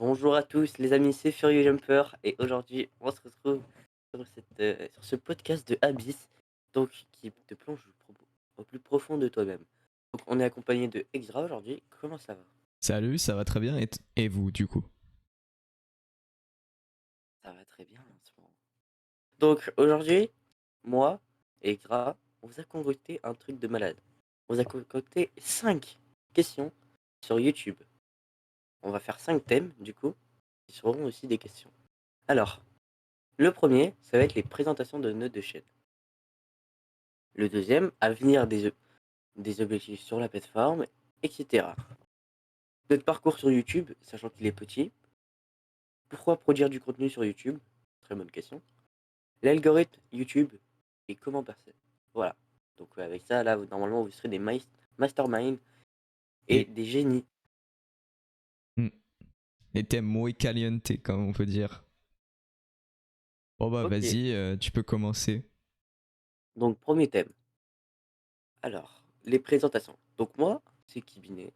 Bonjour à tous les amis, c'est Furieux Jumper et aujourd'hui on se retrouve sur ce podcast de Abyss, donc qui te plonge au plus profond de toi-même. Donc on est accompagné de Exra aujourd'hui, comment ça va? Salut, ça va très bien et vous du coup? Ça va très bien en ce moment. Donc aujourd'hui, moi et Exra, on vous a concocté un truc de malade. On vous a concocté 5 questions sur YouTube. On va faire 5 thèmes du coup, qui seront aussi des questions. Alors, le premier, ça va être les présentations de nos deux chaînes. Le deuxième, avenir des objectifs sur la plateforme, etc. Notre parcours sur YouTube, sachant qu'il est petit. Pourquoi produire du contenu sur YouTube? Très bonne question. L'algorithme YouTube et comment percer. Voilà. Donc avec ça, là, normalement, vous serez des masterminds et Et des génies. hmm, les thèmes muy caliente comme on peut dire. Bon bah Ok. vas-y, tu peux commencer. Donc premier thème. Alors, les présentations. Donc moi, c'est Kibiné.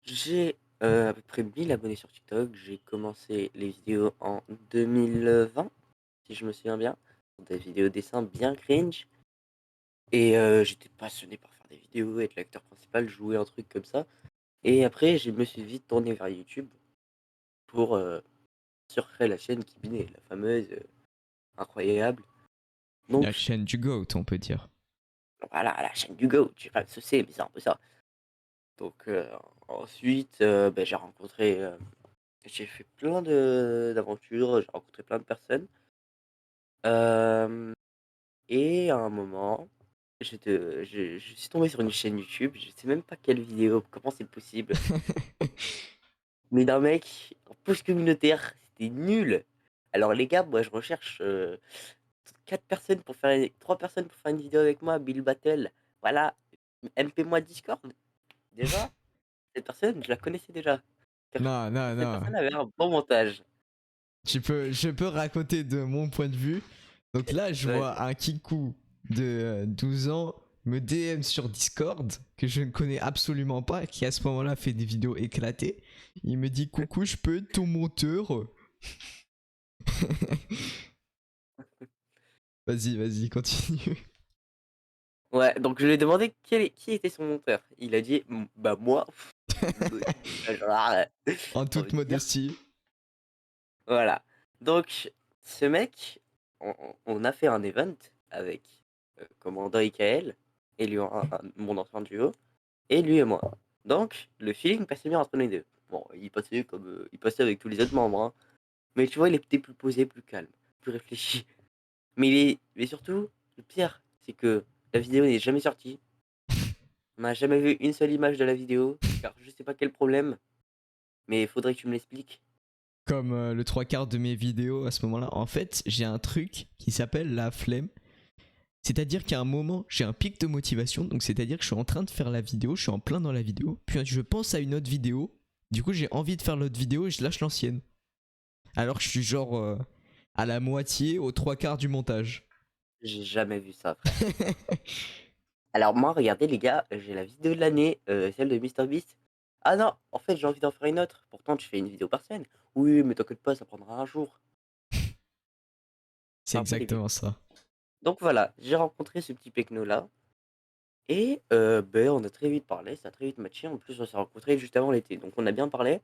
J'ai à peu près 1000 abonnés sur TikTok. J'ai commencé les vidéos en 2020, si je me souviens bien. Des vidéos dessins bien cringe. Et j'étais passionné par faire des vidéos, être l'acteur principal, jouer un truc comme ça. Et après, je me suis vite tourné vers YouTube pour surcréer la chaîne Kibiné, la fameuse, incroyable. La Donc chaîne du GOAT on peut dire. voilà, la chaîne du GOAT, je sais pas ce que c'est, mais c'est un peu ça. Donc ensuite, j'ai rencontré, j'ai fait plein d'aventures, j'ai rencontré plein de personnes. Hem Et à un moment, je suis tombé sur une chaîne YouTube, je sais même pas quelle vidéo, comment c'est possible, mais d'un mec en post communautaire, c'était nul. Alors les gars, moi je recherche, 4 personnes pour faire 3 personnes pour faire une vidéo avec moi, Bill Battle. Voilà, MP moi Discord. Déjà, cette personne, je la connaissais déjà. Car Non, non, cette non. personne avait un bon montage. Je peux raconter de mon point de vue. Donc là, je vois Vas-y. un kikou de 12 ans me DM sur Discord que je ne connais absolument pas, qui à ce moment-là fait des vidéos éclatées. Il me dit coucou, je peux être ton monteur. Vas-y, vas-y, continue. Ouais, donc je lui ai demandé qui était son monteur. Il a dit: Bah moi». Genre, En j'ai toute envie de dire. modestie. Voilà. Donc, ce mec, on a fait un event avec Commando et Kael, et lui, mon ancien duo, et lui et moi. Donc, le feeling passait bien entre les deux. Bon, il passait avec tous les autres membres, hein. Mais tu vois, il était plus posé, plus calme, plus réfléchi. Mais surtout, le pire, c'est que la vidéo n'est jamais sortie. On n'a jamais vu une seule image de la vidéo, car je sais pas quel problème, mais il faudrait que tu me l'expliques. Comme le trois quarts de mes vidéos à ce moment-là. En fait, j'ai un truc qui s'appelle la flemme. C'est-à-dire qu'à un moment, j'ai un pic de motivation. Donc, c'est-à-dire que je suis en train de faire la vidéo, je suis en plein dans la vidéo. Puis, je pense à une autre vidéo. Du coup, j'ai envie de faire l'autre vidéo et je lâche l'ancienne. Alors que je suis genre à la moitié, aux trois quarts du montage. J'ai jamais vu ça, frère. Alors moi, regardez les gars, j'ai la vidéo de l'année, celle de MrBeast. Ah non, en fait, j'ai envie d'en faire une autre. Pourtant, tu fais une vidéo par semaine. Oui, mais t'inquiète pas, ça prendra un jour. C'est C'est un peu débile. exactement ça. Donc voilà, j'ai rencontré ce petit pecno-là. Et on a très vite parlé, ça a très vite matché. En plus, on s'est rencontrés juste avant l'été. Donc on a bien parlé.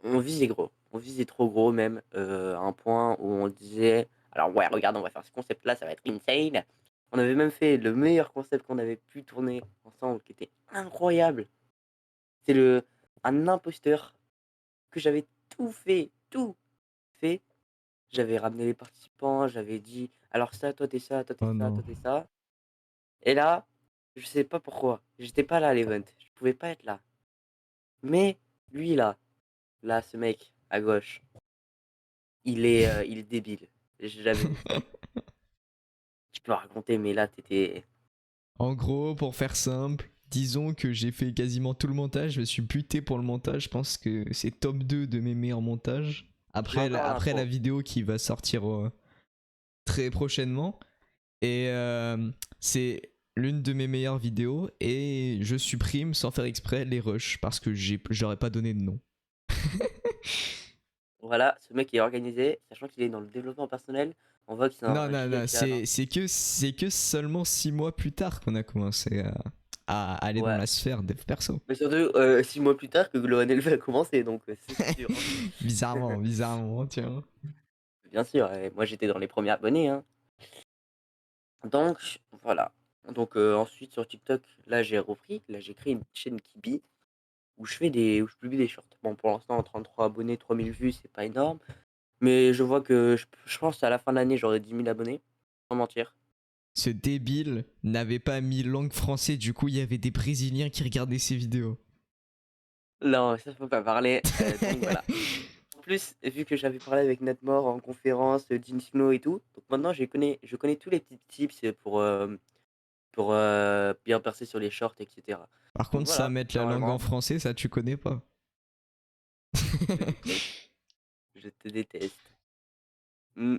On visait gros. On visait trop gros même. À un point où on disait, alors ouais, regarde, on va faire ce concept-là, ça va être insane. On avait même fait le meilleur concept qu'on avait pu tourner ensemble, qui était incroyable. C'est un imposteur que j'avais tout fait. J'avais ramené les participants, j'avais dit: «Alors ça, toi t'es ça, toi t'es Oh ça, non. toi t'es ça». Et là, je sais pas pourquoi, j'étais pas là à l'event, je pouvais pas être là. Mais lui là, ce mec à gauche, il est débile. J'ai jamais vu ça. Tu peux raconter, mais là, t'étais. En gros, pour faire simple, disons que j'ai fait quasiment tout le montage. Je me suis buté pour le montage. Je pense que c'est top 2 de mes meilleurs montages. J'ai Après, encore après la l'intro. vidéo qui va sortir très prochainement. Et c'est l'une de mes meilleures vidéos. Et je supprime sans faire exprès les rushs parce que j'aurais pas donné de nom. Voilà, ce mec est organisé, sachant qu'il est dans le développement personnel. On voit que c'est Non, un non, giga non, calme. c'est que seulement 6 mois plus tard qu'on a commencé à aller dans Ouais. la sphère dev perso. Mais surtout, 6 mois plus tard que Glow NLV a commencé, donc c'est sûr, hein. Bizarrement, bizarrement, tiens. Bien sûr, et moi j'étais dans les premiers abonnés, hein. Donc voilà. Donc ensuite sur TikTok, là j'ai repris, là j'ai créé une chaîne Kibi où je publie des shorts. Bon, pour l'instant 33 abonnés, 3000 vues, c'est pas énorme, mais je vois que je pense à la fin de l'année, j'aurai 10 000 abonnés, sans mentir. Ce débile n'avait pas mis langue français, du coup il y avait des Brésiliens qui regardaient ses vidéos. Non, ça faut pas parler, donc voilà. En plus, vu que j'avais parlé avec Netmore en conférence, Gene et tout, donc maintenant je connais tous les petits tips pour bien percer sur les shorts, etc. Par Donc contre, ça voilà, mettre la langue en normalement, français, ça tu connais pas. je te déteste, je te déteste. Mm.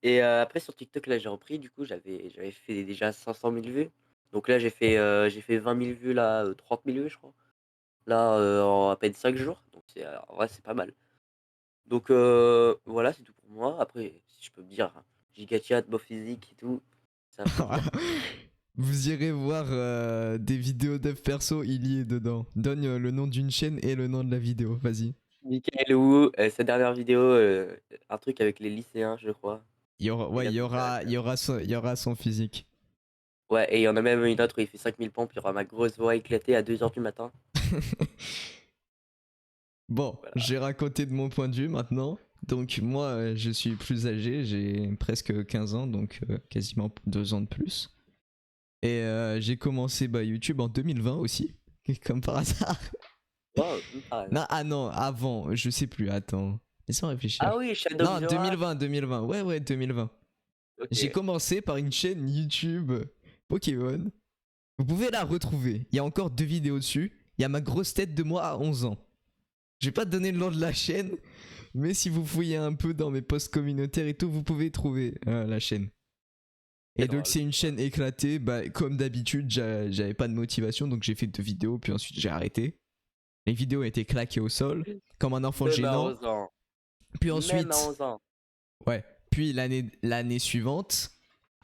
Et après sur TikTok, là j'ai repris, du coup j'avais fait déjà 500 000 vues. Donc là j'ai fait 20 000 vues, là 30 000 vues je crois. Là en à peine 5 jours, donc en vrai c'est pas mal. Donc voilà, c'est tout pour moi. Après, si je peux me dire, giga chat, beau physique et tout, ça fait plaisir. Vous irez voir des vidéos dev perso, il y est dedans. Donne le nom d'une chaîne et le nom de la vidéo, vas-y. Michael Wu, sa dernière vidéo, un truc avec les lycéens, je crois. Il y aura, Il ouais, a il y fait ça. aura, il y aura son, il y aura son physique. Ouais, et il y en a même une autre où il fait 5000 pompes, il y aura ma grosse voix éclatée à 2 h du matin. Bon, Voilà. j'ai raconté de mon point de vue maintenant. Donc moi, je suis plus âgé, j'ai presque 15 ans, donc quasiment 2 ans de plus. Et j'ai commencé YouTube en 2020 aussi, comme par hasard. Wow, même pas. Non, ah non, avant, je sais plus, attends. Laisse-moi Ah réfléchir. oui, Shadow Non, Xora. 2020, ouais, ouais, 2020. J'ai Ok. commencé par une chaîne YouTube Pokémon. Vous pouvez la retrouver. Il y a encore 2 vidéos dessus. Il y a ma grosse tête de moi à 11 ans. Je vais pas te donner le nom de la chaîne, mais si vous fouillez un peu dans mes posts communautaires et tout, vous pouvez trouver la chaîne. Et C'est donc drôle, c'est une c'est drôle. chaîne éclatée, comme d'habitude, j'avais pas de motivation, donc j'ai fait 2 vidéos, puis ensuite j'ai arrêté. Les vidéos étaient claquées au sol, comme un enfant Même à gênant. 11 ans. Puis Même à ensuite, 11 ans. ouais, puis l'année suivante,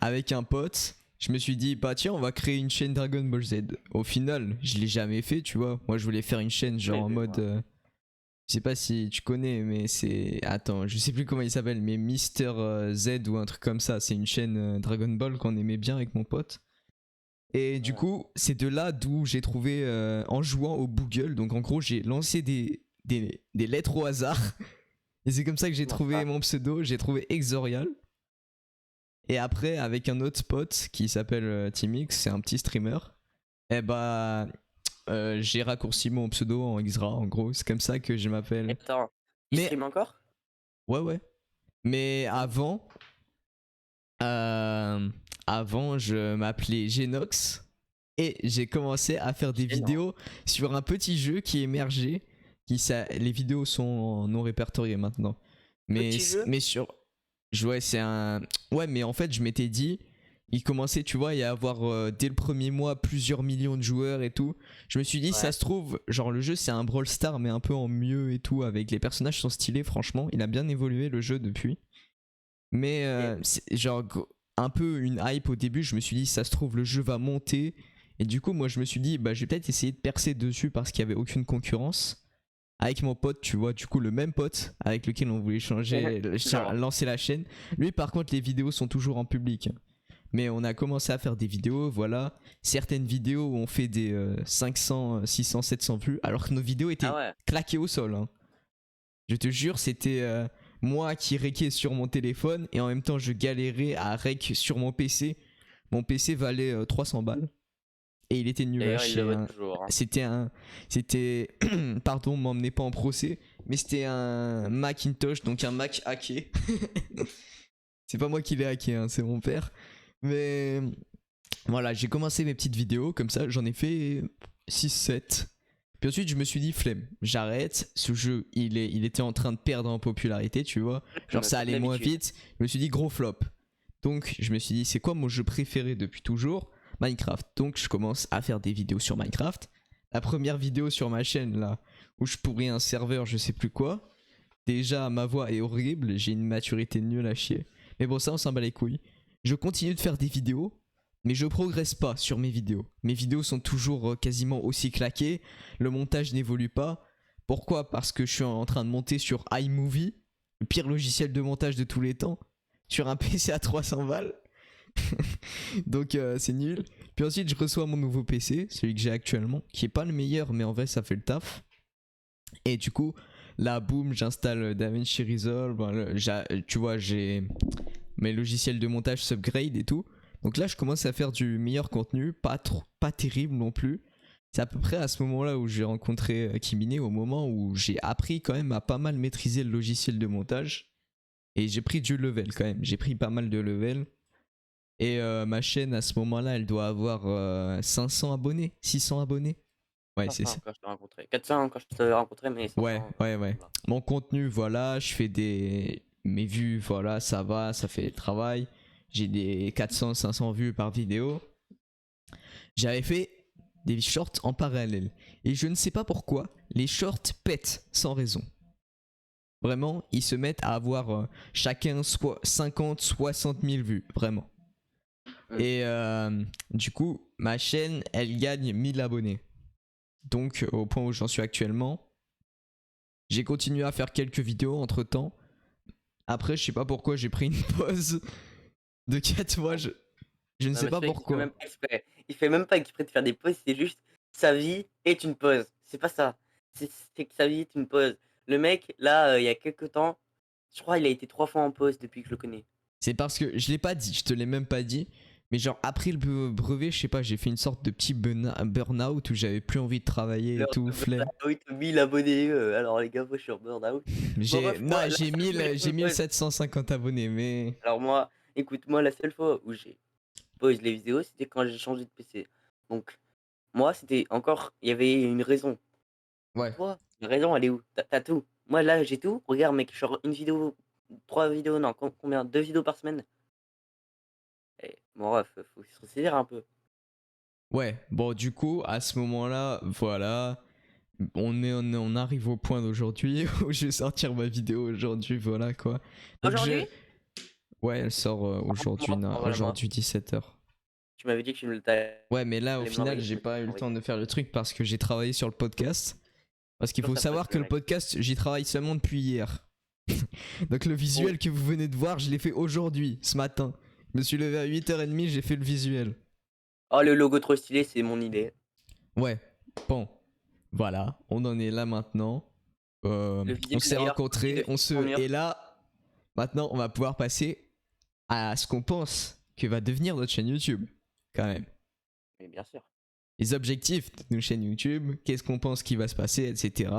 avec un pote, je me suis dit, bah tiens, on va créer une chaîne Dragon Ball Z. Au final, je l'ai jamais fait, tu vois. Moi, je voulais faire une chaîne genre en Rêvé, mode... moi. je sais pas si tu connais, mais c'est... Attends, je sais plus comment il s'appelle, mais Mister Z ou un truc comme ça. C'est une chaîne Dragon Ball qu'on aimait bien avec mon pote. Et du Ouais. coup, c'est de là d'où j'ai trouvé, en jouant au Google, donc en gros, j'ai lancé des lettres au hasard. Et c'est comme ça que j'ai Comment trouvé ça? mon pseudo, j'ai trouvé Exorial. Et après, avec un autre pote qui s'appelle Timix, c'est un petit streamer, et bah j'ai raccourci mon pseudo en Xra, en gros, c'est comme ça que je m'appelle. Attends, il Mais stream encore? ouais, ouais. Mais Hmm. euh, avant je m'appelais Genox et j'ai commencé à faire des Gênant. vidéos sur un petit jeu qui émergeait. Les vidéos sont non répertoriées maintenant. Mais, Petit jeu? mais sur. Ouais, c'est un. Ouais, mais en fait, je m'étais dit. Il commençait, tu vois, à y avoir dès le premier mois plusieurs millions de joueurs et tout. Je me suis dit, ça Ouais. se trouve, genre le jeu c'est un Brawl Star, mais un peu en mieux et tout, avec les personnages sont stylés, franchement. Il a bien évolué le jeu depuis. Mais Ok. c'est genre un peu une hype au début. Je me suis dit, ça se trouve, le jeu va monter. Et du coup, moi, je me suis dit, bah, je vais peut-être essayer de percer dessus parce qu'il y avait aucune concurrence. Avec mon pote, tu vois, du coup, le même pote avec lequel on voulait changer, Genre. lancer la chaîne. Lui, par contre, les vidéos sont toujours en public. Mais on a commencé à faire des vidéos, voilà. Certaines vidéos où on fait des 500, 600, 700 vues, alors que nos vidéos Ah étaient ouais. claquées au sol, hein. Je te jure, c'était moi qui réquais sur mon téléphone et en même temps je galérais à rec sur mon PC. Mon PC valait 300 balles et il était nul à D'ailleurs, il le chier, voit hein. toujours, hein. C'était, pardon, m'emmenez pas en procès, mais c'était un Macintosh, donc un Mac hacké. C'est pas moi qui l'ai hacké, hein, c'est mon père. Mais voilà, j'ai commencé mes petites vidéos comme ça, j'en ai fait 6-7. Puis ensuite, je me suis dit, flemme, j'arrête. Ce jeu, il était en train de perdre en popularité, tu vois. Genre, ça Comme allait moins d'habitude. vite. Je me suis dit, gros flop. Donc, je me suis dit, c'est quoi mon jeu préféré depuis toujours? Minecraft. Donc, je commence à faire des vidéos sur Minecraft. La première vidéo sur ma chaîne, là, où je pourrais un serveur, je sais plus quoi. déjà ma voix est horrible, j'ai une maturité nulle à chier. Mais bon, ça on s'en bat les couilles. Je continue de faire des vidéos, mais je progresse pas sur mes vidéos. Mes vidéos sont toujours quasiment aussi claquées, le montage n'évolue pas. Pourquoi? Parce que je suis en train de monter sur iMovie, le pire logiciel de montage de tous les temps, sur un PC à 300 balles. Donc c'est nul. Puis ensuite je reçois mon nouveau PC, celui que j'ai actuellement, qui est pas le meilleur, mais en vrai ça fait le taf. Et du coup, là boum, j'installe DaVinci Resolve. Tu vois, j'ai mes logiciels de montage s'upgrade et tout. Donc là je commence à faire du meilleur contenu, pas terrible non plus. C'est à peu près à ce moment-là où j'ai rencontré Kimine, au moment où j'ai appris quand même à pas mal maîtriser le logiciel de montage. Et j'ai pris du level quand même, j'ai pris pas mal de level. Et ma chaîne à ce moment-là, elle doit avoir 500 abonnés, 600 abonnés. Ouais, c'est 500 ça. quand je t'ai rencontré. 400 quand je t'ai rencontré, mais 500. Ouais. Voilà. Mon contenu, voilà, je fais mes vues, voilà, ça va, ça fait le travail. J'ai des 400, 500 vues par vidéo. J'avais fait des shorts en parallèle. Et je ne sais pas pourquoi, les shorts pètent sans raison. Vraiment, ils se mettent à avoir chacun 50, 60 000 vues, vraiment. Et du coup, ma chaîne, elle gagne 1000 abonnés. Donc, au point où j'en suis actuellement, j'ai continué à faire quelques vidéos entre temps. Après, je sais pas pourquoi j'ai pris une pause de 4 mois. Je ne Non, sais mais pas ce mec, pourquoi. il fait même pas exprès de faire des pauses, c'est juste sa vie est une pause. C'est pas ça. C'est que sa vie est une pause. Le mec, là, il y a quelques temps, je crois il a été 3 fois en pause depuis que je le connais. C'est parce que je l'ai pas dit, je te l'ai même pas dit. Mais genre, après le brevet, je sais pas, j'ai fait une sorte de petit burn-out où j'avais plus envie de travailler et L'heure tout, de flemme. burn-out, 1000 abonnés. Alors les gars, moi je suis en burn-out. Bon, bref, Non, moi, la j'ai seule fois où 1000, j'ai fait j'ai une pause. 1750 abonnés, mais. Alors moi, écoute, moi la seule fois où j'ai pause les vidéos, c'était quand j'ai changé de PC. Donc moi, c'était encore, il y avait une raison. Ouais. Toi, la raison, elle est où? T'as tout. Moi, là, j'ai tout. Regarde, mec, je sors une vidéo, 3 vidéos, non, combien? 2 vidéos par semaine. Bon, bref, faut se ressaisir un peu. Ouais, bon, du coup, à ce moment-là, voilà. On arrive au point d'aujourd'hui où je vais sortir ma vidéo aujourd'hui, voilà quoi. Donc Aujourd'hui? Ouais, elle sort aujourd'hui, Envoie-la-moi. aujourd'hui 17h. Tu m'avais dit que tu me t'allais Ouais, mais là, au me final, l'envoyer, tu j'ai m'as dit que pas tu eu le temps m'envoyais. de faire le truc parce que j'ai travaillé sur le podcast. Parce qu'il Toujours faut ça presse, savoir que le le mec. podcast, j'y travaille seulement depuis hier. Donc le Oh. visuel que vous venez de voir, je l'ai fait aujourd'hui, ce matin. Je me suis levé à 8h30, j'ai fait le visuel. Oh, le logo trop stylé, c'est mon idée. Ouais, bon, voilà, on en est là maintenant. Le On visuel s'est d'ailleurs, copie rencontrés, de mon mur. et là, maintenant, on va pouvoir passer à ce qu'on pense que va devenir notre chaîne YouTube, quand même. Mais bien sûr. Les objectifs de nos chaînes YouTube, qu'est-ce qu'on pense qui va se passer, etc.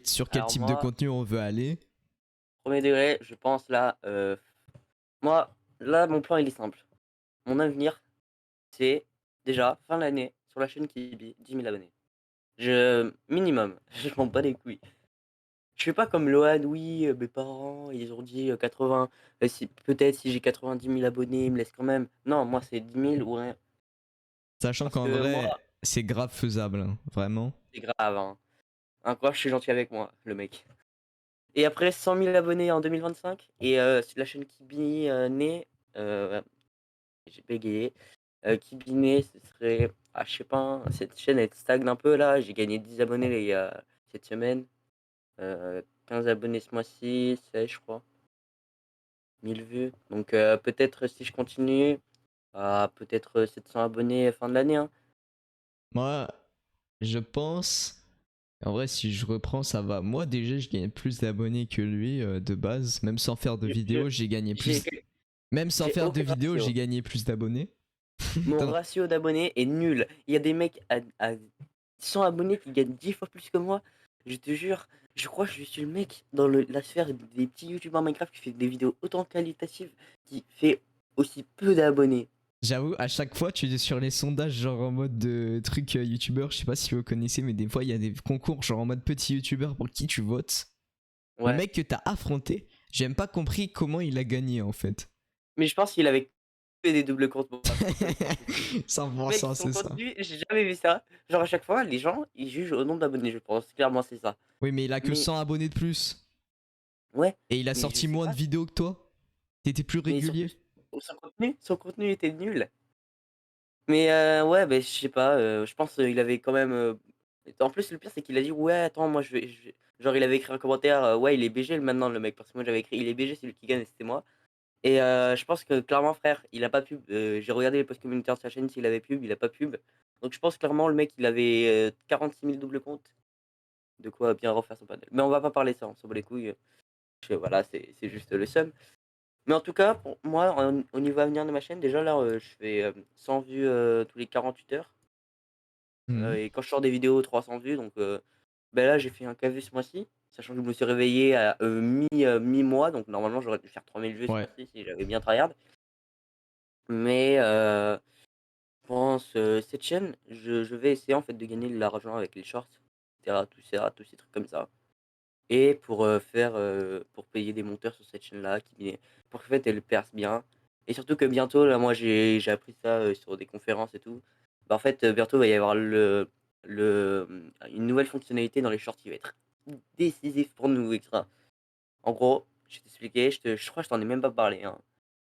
Sur quel Alors type de moi, contenu on veut aller. premier degré, je pense là, moi, là, mon plan il est simple. Mon avenir, c'est déjà fin de l'année sur la chaîne Kibi, 10 000 abonnés. Minimum, je m'en bats les couilles. Je fais pas comme Lohan, oui, mes parents, ils ont dit 80, peut-être si j'ai 90 000 abonnés, ils me laissent quand même. Non, moi c'est 10 000 ou rien. Sachant Parce qu'en que moi, vrai, c'est grave faisable, hein, vraiment. c'est grave, hein. Encore, je suis gentil avec moi, le mec. Et après 100 000 abonnés en 2025, et la chaîne Kibi naît, j'ai bégayé. Kibiné, ce serait. Ah, je sais pas, hein, cette chaîne elle stagne un peu là. J'ai gagné 10 abonnés il y a cette semaine. 15 abonnés ce mois-ci, 16 je crois. 1000 vues. Donc peut-être si je continue, peut-être 700 abonnés fin de l'année, hein. Moi, je pense. En vrai, si je reprends, ça va. Moi, déjà, je gagne plus d'abonnés que lui de base. Même sans faire de Je- vidéos, j'ai gagné J'ai plus. Même sans j'ai faire de aucun vidéos, j'ai ratio. gagné plus d'abonnés. Mon Attends. ratio d'abonnés est nul. Il y a des mecs à 100 abonnés qui gagnent 10 fois plus que moi. Je te jure, je crois que je suis le mec dans la sphère des petits youtubeurs Minecraft qui fait des vidéos autant qualitatives qui fait aussi peu d'abonnés. J'avoue, à chaque fois, tu es sur les sondages, genre en mode de truc youtubeur. Je sais pas si vous connaissez, mais des fois, il y a des concours, genre en mode petit youtubeur pour qui tu votes. Le Ouais. mec que t'as affronté, j'ai même pas compris comment il a gagné en fait. Mais je pense qu'il avait fait des doubles comptes pour faire son contenu. Mec, 100%, son c'est ça. contenu, j'ai jamais vu ça. Genre à chaque fois, les gens, ils jugent au nombre d'abonnés, je pense. Clairement, c'est ça. Oui, mais il a que Mais 100 abonnés de plus. Ouais, Et il a mais je sorti sais moins de pas, vidéos que toi? T'étais plus mais régulier? son contenu était nul. Mais ouais, bah, je sais pas, je pense, il avait quand même, en plus, le pire, c'est qu'il a dit: «Ouais, attends, moi, je vais» genre, il avait écrit un commentaire, «Ouais, il est BG maintenant, le mec», parce que moi, j'avais écrit: «Il est BG, c'est lui qui gagne» et c'était moi. Et je pense que clairement, frère, il a pas pub, j'ai regardé les posts communautaires de sa chaîne s'il avait pub, il a pas pub. Donc je pense clairement le mec il avait, 46 000 doubles comptes, de quoi bien refaire son panel. Mais on va pas parler de ça, on s'en bat les couilles, voilà, c'est juste le seum. Mais en tout cas, pour moi, au niveau avenir de ma chaîne, déjà là, je fais, 100 vues, tous les 48 heures, Mmh. et quand je sors des vidéos, 300 vues. Donc bah, là, j'ai fait un KV ce mois-ci, sachant que je me suis réveillé à, mi-mois, donc normalement j'aurais dû faire 3000 vues ce Ouais. mois-ci si j'avais bien tryhard. Mais je pense, cette chaîne, je vais essayer en fait de gagner de l'argent avec les shorts, et cetera, tout ça, tous ces trucs comme ça. Et pour payer des monteurs sur cette chaîne-là pour qu'en fait elle perce bien. Et surtout que bientôt là, moi j'ai appris ça, sur des conférences et tout. Bah, en fait, bientôt il va y avoir une nouvelle fonctionnalité dans les shorts qui va être décisif pour nous extra. En gros, je vais t'expliquer, je crois que je t'en ai même pas parlé, hein. En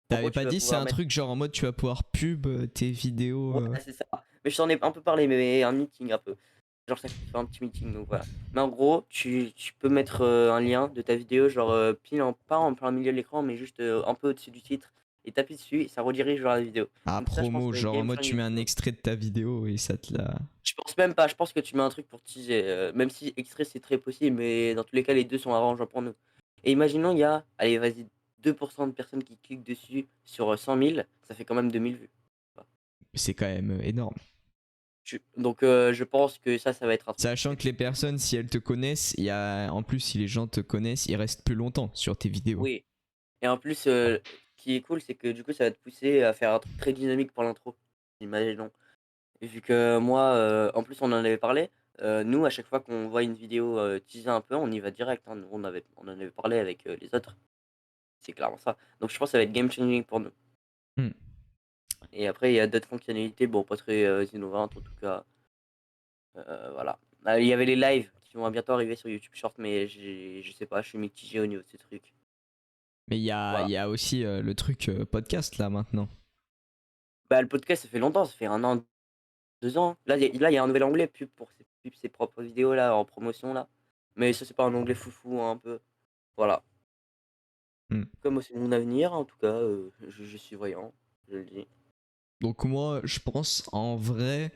T'avais gros, pas tu vas dit c'est pouvoir un mettre. truc genre en mode tu vas pouvoir pub tes vidéos Ouais, c'est ça. Mais je t'en ai un peu parlé, mais un meeting un peu. Genre ça fait un petit meeting, donc voilà. Mais en gros, tu peux mettre, un lien de ta vidéo, genre, pile pas en plein milieu de l'écran, mais juste, un peu au-dessus du titre, et t'appuies dessus et ça redirige vers la vidéo. à Donc ça, je pense que promo, ça va être genre en game mode tu changing mets un pour nous. extrait de ta vidéo et ça te la. Je pense même pas, je pense que tu mets un truc pour teaser, même si extrait c'est très possible, mais dans tous les cas, les 2 sont arrangeants pour nous. Et imaginons, il y a, allez, vas-y, 2 de personnes qui cliquent dessus sur, 100 000, ça fait quand même 2000 vues. C'est quand même énorme. Donc je pense que ça va être un truc qui Sachant fait que les très plaisir. personnes, si elles te connaissent, il y a en plus si les gens te connaissent, ils restent plus longtemps sur tes vidéos. Oui. Et en plus, ce qui est cool, c'est que du coup, ça va te pousser à faire un truc très dynamique pour l'intro, imaginons. Et vu que moi, en plus, on en avait parlé, nous, à chaque fois qu'on voit une vidéo, teaser un peu, on y va direct, hein. Nous, on en avait parlé avec, les autres. C'est clairement ça. Donc je pense que ça va être game changing pour nous. Hmm. Et après, il y a d'autres fonctionnalités, bon, pas très, innovantes en tout cas, voilà. Il y avait les lives qui vont bientôt arriver sur YouTube Short, mais je sais pas, je suis mitigé au niveau de ces trucs. Mais il Voilà. y a aussi le truc podcast là maintenant. Bah, le podcast, ça fait longtemps, ça fait 1 an, 2 ans. Là, il y a un nouvel onglet pub ses propres vidéos là, en promotion là. Mais ça, c'est pas un onglet foufou, hein, un peu. Voilà. Hmm. Comme moi, c'est mon avenir, en tout cas, je suis voyant, je le dis. Donc moi, je pense en vrai,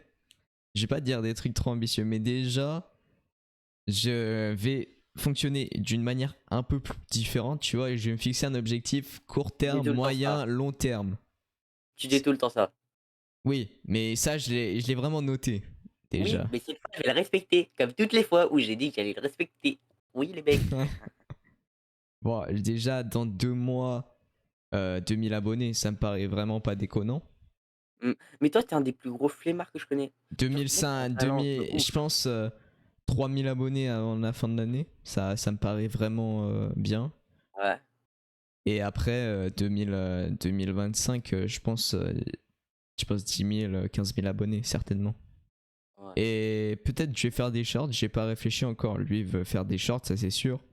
je vais pas te dire des trucs trop ambitieux, mais déjà, je vais fonctionner d'une manière un peu plus différente, tu vois, et je vais me fixer un objectif court Tu dis terme, tout le temps ça. moyen, long terme. Tu dis tout le temps ça. Oui, mais ça, je l'ai vraiment noté, Oui, déjà. mais cette fois, je vais le respecter, comme toutes les fois où j'ai dit que j'allais le respecter. Oui, les mecs. Bon, déjà, dans 2 mois, 2000 abonnés, ça me paraît vraiment pas déconnant. Mmh. Mais toi, t'es un des plus gros flemmards que je connais. Genre, ce mec, c'est un 2005, talent de 2000, je ouf. pense 3000 abonnés avant la fin de l'année, ça me paraît vraiment bien. Ouais, Et après 2025, je pense 10 000, 15 000 abonnés, certainement. ouais. Et peut-être je vais faire des shorts, j'ai pas réfléchi encore. Lui veut faire des shorts, ça c'est sûr.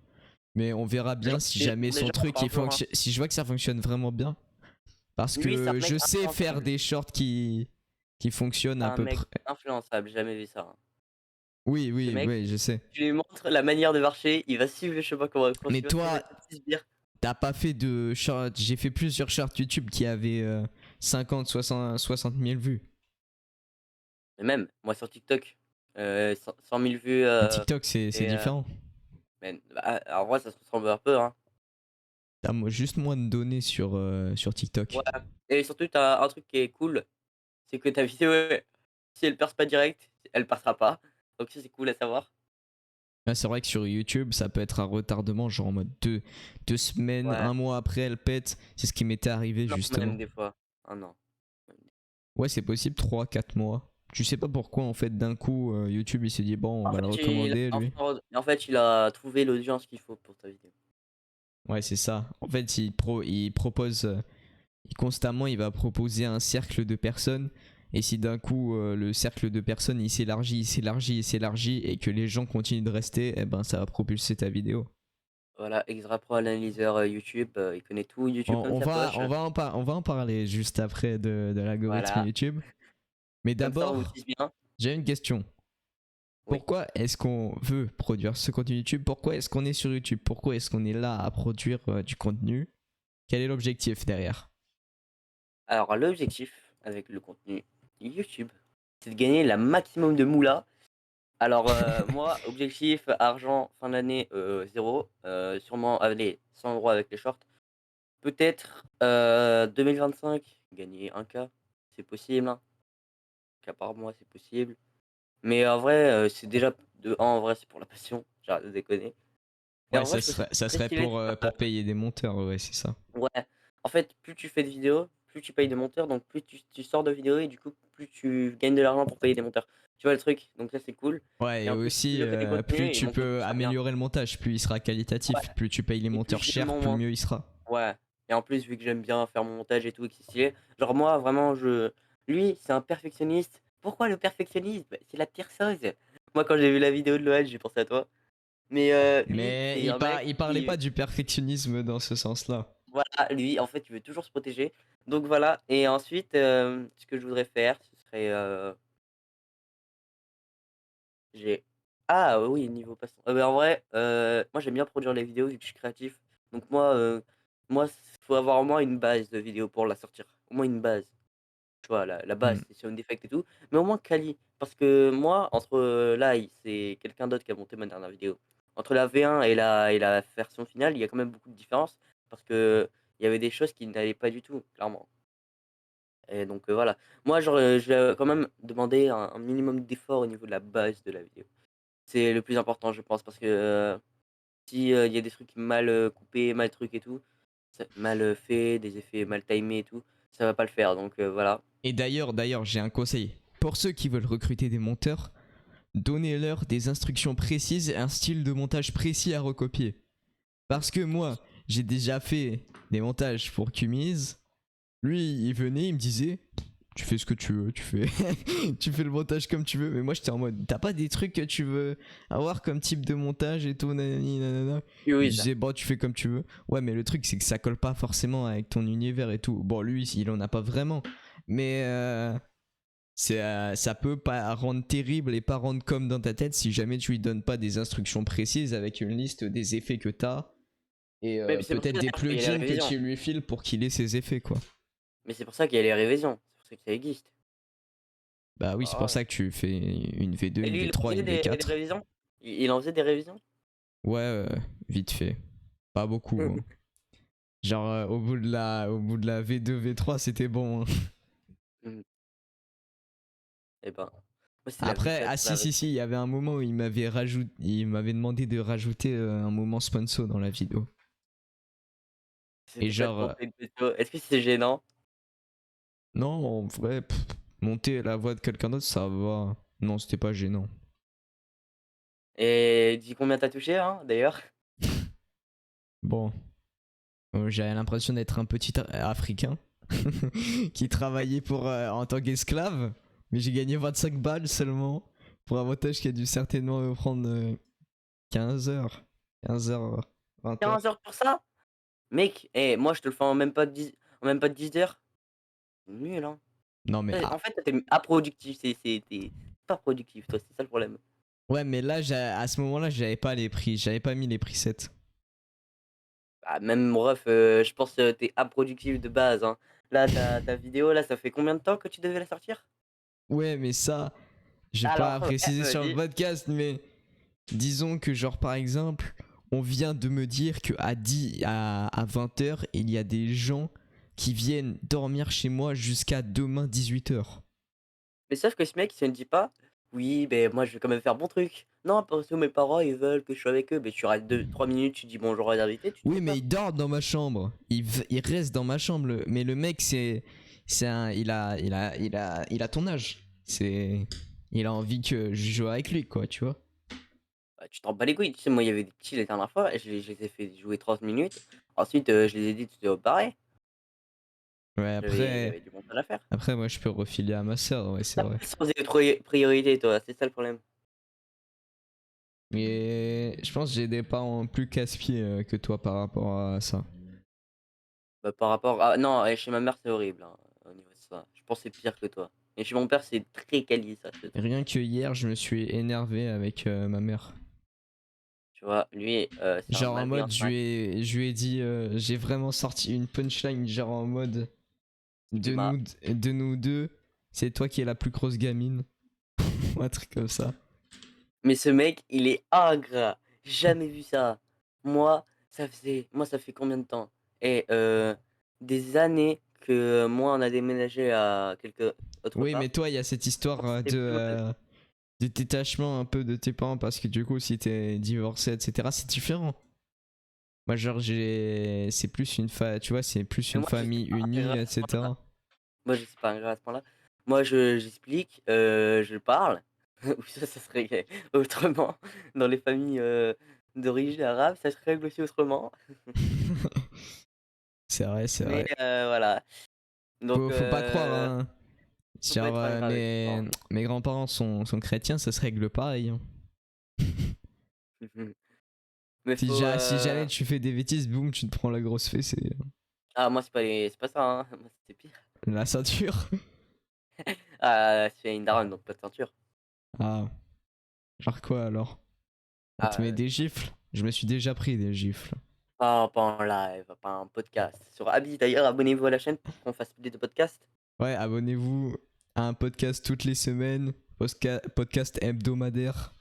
Mais on verra bien Genre, si c'est jamais son déjà truc par jour, hein. si je vois que ça fonctionne vraiment bien. Parce Lui, c'est un que mec je sais faire influençable. des shorts qui fonctionnent C'est à un peu mec près. influençable, j'ai jamais vu ça, hein. Oui, Ce oui, mec, oui, je sais. tu lui montres la manière de marcher, il va suivre, je sais pas comment, quand Mais tu vas te toi, mettre à 6 sbires. t'as pas fait de shorts. J'ai fait plusieurs shorts YouTube qui avaient 50, 60 000 vues. Mais même, moi sur TikTok, 100 000 vues, Mais TikTok, c'est et différent. mais bah, en vrai, ça se ressemble un peu, hein. T'as juste moins de données sur TikTok. Ouais. Et surtout, t'as un truc qui est cool, c'est que ta vidéo, si elle perce pas direct, elle passera pas. Donc ça, c'est cool à savoir. Ah, c'est vrai que sur YouTube, ça peut être un retardement, genre en mode 2 semaines, Ouais. 1 mois après, elle pète. C'est ce qui m'était arrivé Non, justement. même des fois. Ah non. Ouais, c'est possible, 3 4 mois. Tu sais pas pourquoi, en fait, d'un coup, YouTube il s'est dit, bon, on En va le fait, recommander lui. il a trouvé l'audience qu'il faut pour ta vidéo. Ouais, c'est ça. En fait, il propose, constamment, il va proposer un cercle de personnes. Et si d'un coup, le cercle de personnes il s'élargit, il s'élargit, il s'élargit, et que les gens continuent de rester, eh ben ça va propulser ta vidéo. Voilà, Extra Pro analyseur YouTube, il connaît tout YouTube comme On sa va, poche. on va en parler juste après de l'algorithme Voilà, YouTube. Mais comme ça on vous d'abord, tease bien. j'ai une question. Oui. Pourquoi est-ce qu'on veut produire ce contenu YouTube? Pourquoi est-ce qu'on est sur YouTube? Pourquoi est-ce qu'on est là à produire du contenu? Quel est l'objectif derrière? Alors l'objectif avec le contenu YouTube, c'est de gagner la maximum de moula. Alors, moi, objectif argent fin d'année, 0, sûrement allez 100 € avec les shorts. Peut-être, 2025, gagner 1 K, c'est possible, hein. 1 K par mois, c'est possible. Mais en vrai, c'est déjà de 1 en vrai, c'est pour la passion, j'arrête de déconner. Et Ouais, en vrai, je trouve ça ça très serait stylé de faire pour payer des monteurs, ouais, c'est ça. ouais, en fait, plus tu fais de vidéos, plus tu payes de monteurs, donc plus tu sors de vidéos et du coup, plus tu gagnes de l'argent pour payer des monteurs. Tu vois le truc? Donc ça, c'est cool Ouais, et et en plus, plus aussi, je fais du plus contenu et tu mon contenu peux sera bien. améliorer le montage, plus il sera Ouais qualitatif. Plus tu payes les et plus monteurs j'aime chers, mon plus mieux il sera. ouais et en plus, vu que j'aime bien faire mon montage et tout et que c'est stylé, genre moi, vraiment, lui, c'est un perfectionniste. Pourquoi le perfectionnisme? C'est la pire chose. Moi, quand j'ai vu la vidéo de Loël, j'ai pensé à toi. Mais lui, Mais c'est un mec il parlait qui pas du perfectionnisme dans ce sens-là. voilà, lui, en fait, il veut toujours se protéger. Donc voilà et ensuite, ce que je voudrais faire, ce serait, j'ai ah oui, niveau passion. Bah, en vrai, moi, j'aime bien produire les vidéos vu que je suis créatif. Donc moi, faut avoir au moins une base de vidéo pour la sortir. Au moins une base. Tu vois? La Hmm. base, c'est Sound Effect et tout, mais au moins quali. Parce que moi, entre, là, c'est quelqu'un d'autre qui a monté ma dernière vidéo. Entre la V1 et la version finale, il y a quand même beaucoup de différence parce que il y avait des choses qui n'allaient pas du tout, clairement et donc voilà. Moi, genre, je vais quand même demander un minimum d'effort au niveau de la base de la vidéo. C'est le plus important, je pense, parce que, si, il y a des trucs mal, coupés, mal trucs et tout, mal, fait, des effets mal timés et tout, ça va pas le faire donc voilà. Et d'ailleurs, j'ai un conseil. Pour ceux qui veulent recruter des monteurs, donnez-leur des instructions précises et un style de montage précis à recopier. Parce que moi, j'ai déjà fait des montages pour Kumiz. Lui, il venait, il me disait, tu fais ce que tu veux, tu fais, tu fais le montage comme tu veux. Mais moi, j'étais en mode, t'as pas des trucs que tu veux avoir comme type de montage et tout, nanani, nanana. Il Fuse. disait, bon, tu fais comme tu veux. Ouais, mais le truc, c'est que ça colle pas forcément avec ton univers et tout. Bon, lui, il en a pas vraiment. Mais ça peut pas rendre terrible et pas rendre comme dans ta tête si jamais tu lui donnes pas des instructions précises avec une liste des effets que t'as et Mais c'est pour ça peut-être des d'ailleurs qu'il y a les plugins que révisions. tu lui files pour qu'il ait ses effets, quoi. Mais c'est pour ça qu'il y a les révisions, c'est pour ça que ça existe. Bah oui, c'est pour Ah ouais. ça que tu fais une V2, Et une lui, il en V3, faisait une des V4. révisions? Il en faisait des révisions? Ouais, vite fait. Pas beaucoup, hein. Genre, au bout de la V2, V3, c'était bon, hein. Mmh. Et ben, moi c'est la Après, V4, ah la si, il y avait un moment où il m'avait demandé de rajouter un moment sponsor dans la vidéo. Et c'était quoi de genre, monter une vidéo? Est-ce que c'est gênant? non, en vrai, monter la voix de quelqu'un d'autre, ça va. Non, c'était pas gênant. Et dis combien tu as touché, hein, d'ailleurs? Bon, j'avais l'impression d'être un petit Africain qui travaillait pour, en tant qu'esclave, mais j'ai gagné 25 balles seulement pour un montage qui a dû certainement me prendre 15 heures. 15 heures, 20 heures. 15 heures pour ça? Mec, moi je te le fais en même pas 10 heures. Nul, hein. Non, mais En fait, toi, tu aproductif, tu pas productif, toi, c'est ça le problème. ouais, mais là, à ce moment-là, j'avais pas les prix, j'avais pas mis les presets. Bah, même ref, je pense, tu aproductif de base, hein. Là, ta vidéo, là, ça fait combien de temps que tu devais la sortir? Ouais, mais ça, j'ai Alors, pas précisé sur le vas-y. podcast, mais disons que genre par exemple, on vient de me dire que à 20 h, il y a des gens qui viennent dormir chez moi jusqu'à demain 18 h. Mais sauf que ce mec, il se ne dit pas: «Oui, ben moi, je vais quand même faire mon truc». Non, parce que mes parents, ils veulent que je sois avec eux. Mais tu restes 2-3 minutes, tu dis bonjour aux invités, tu te Oui, mais casses. il dort dans ma chambre. Il reste dans ma chambre. Mais le mec, il a ton âge. Il a envie que je joue avec lui, quoi, tu vois. Bah, tu t'en bats les couilles. Tu sais, moi, il y avait des petits la dernière fois, et je les ai fait jouer 30 minutes. Ensuite, je les ai dit: «Tu dois barrer». Ouais, J'avais du montage à faire. après, moi, je peux refiler à ma soeur, ouais, c'est Tu vrai. pas posé de priorité, toi, c'est ça le problème. Mais je pense que j'ai des parents plus casse-pieds que toi par rapport à ça. Bah, par rapport à non, chez ma mère, c'est horrible, hein, au niveau de ça. Je pense que c'est pire que toi. Et chez mon père, c'est très quali, ça, ce truc. Rien que hier, je me suis énervé avec ma mère. Tu vois? Lui, c'est un Genre en malgré mode, un 5, je lui ai dit, j'ai vraiment sorti une punchline, genre en mode, il dit: «Ma» de nous deux, c'est toi qui es la plus grosse gamine. Ou un truc comme ça. mais ce mec, il est ingrat. Jamais vu ça. Moi, ça fait combien de temps? Et des années que moi, on a déménagé à quelque autre Oui, mais part. toi, il y a cette histoire C'était plus mon truc. de détachement un peu de tes parents parce que du coup, si t'es divorcé, etc., c'est différent. Moi, genre, c'est plus tu vois, c'est plus Mais une moi, je suis famille pas unie, ingrat à ce point-là. etc. Moi, je suis pas ingrat à ce point-là. Moi, j'explique, je parle. Ou ça se règle autrement. Dans les familles, d'origine arabe, ça se règle aussi autrement. C'est vrai, c'est Mais vrai. voilà. Donc Faut pas croire, hein. faut pas Genre, être ingrat avec ses parents. mes grands-parents sont chrétiens, ça se règle pareil, hein. Mais faut, Si jamais tu fais des bêtises, boum, tu te prends la grosse fessée. ah moi c'est pas ça, hein, moi c'était pire. La ceinture. Ah, c'est une daronne donc pas de ceinture. Ah, genre quoi alors? Elle te Ah, met des gifles? Je me suis déjà pris des gifles. pas en live, pas en podcast. Sur Abi d'ailleurs, abonnez-vous à la chaîne pour qu'on fasse plus de podcasts. Ouais, abonnez-vous à un podcast toutes les semaines, podcast hebdomadaire.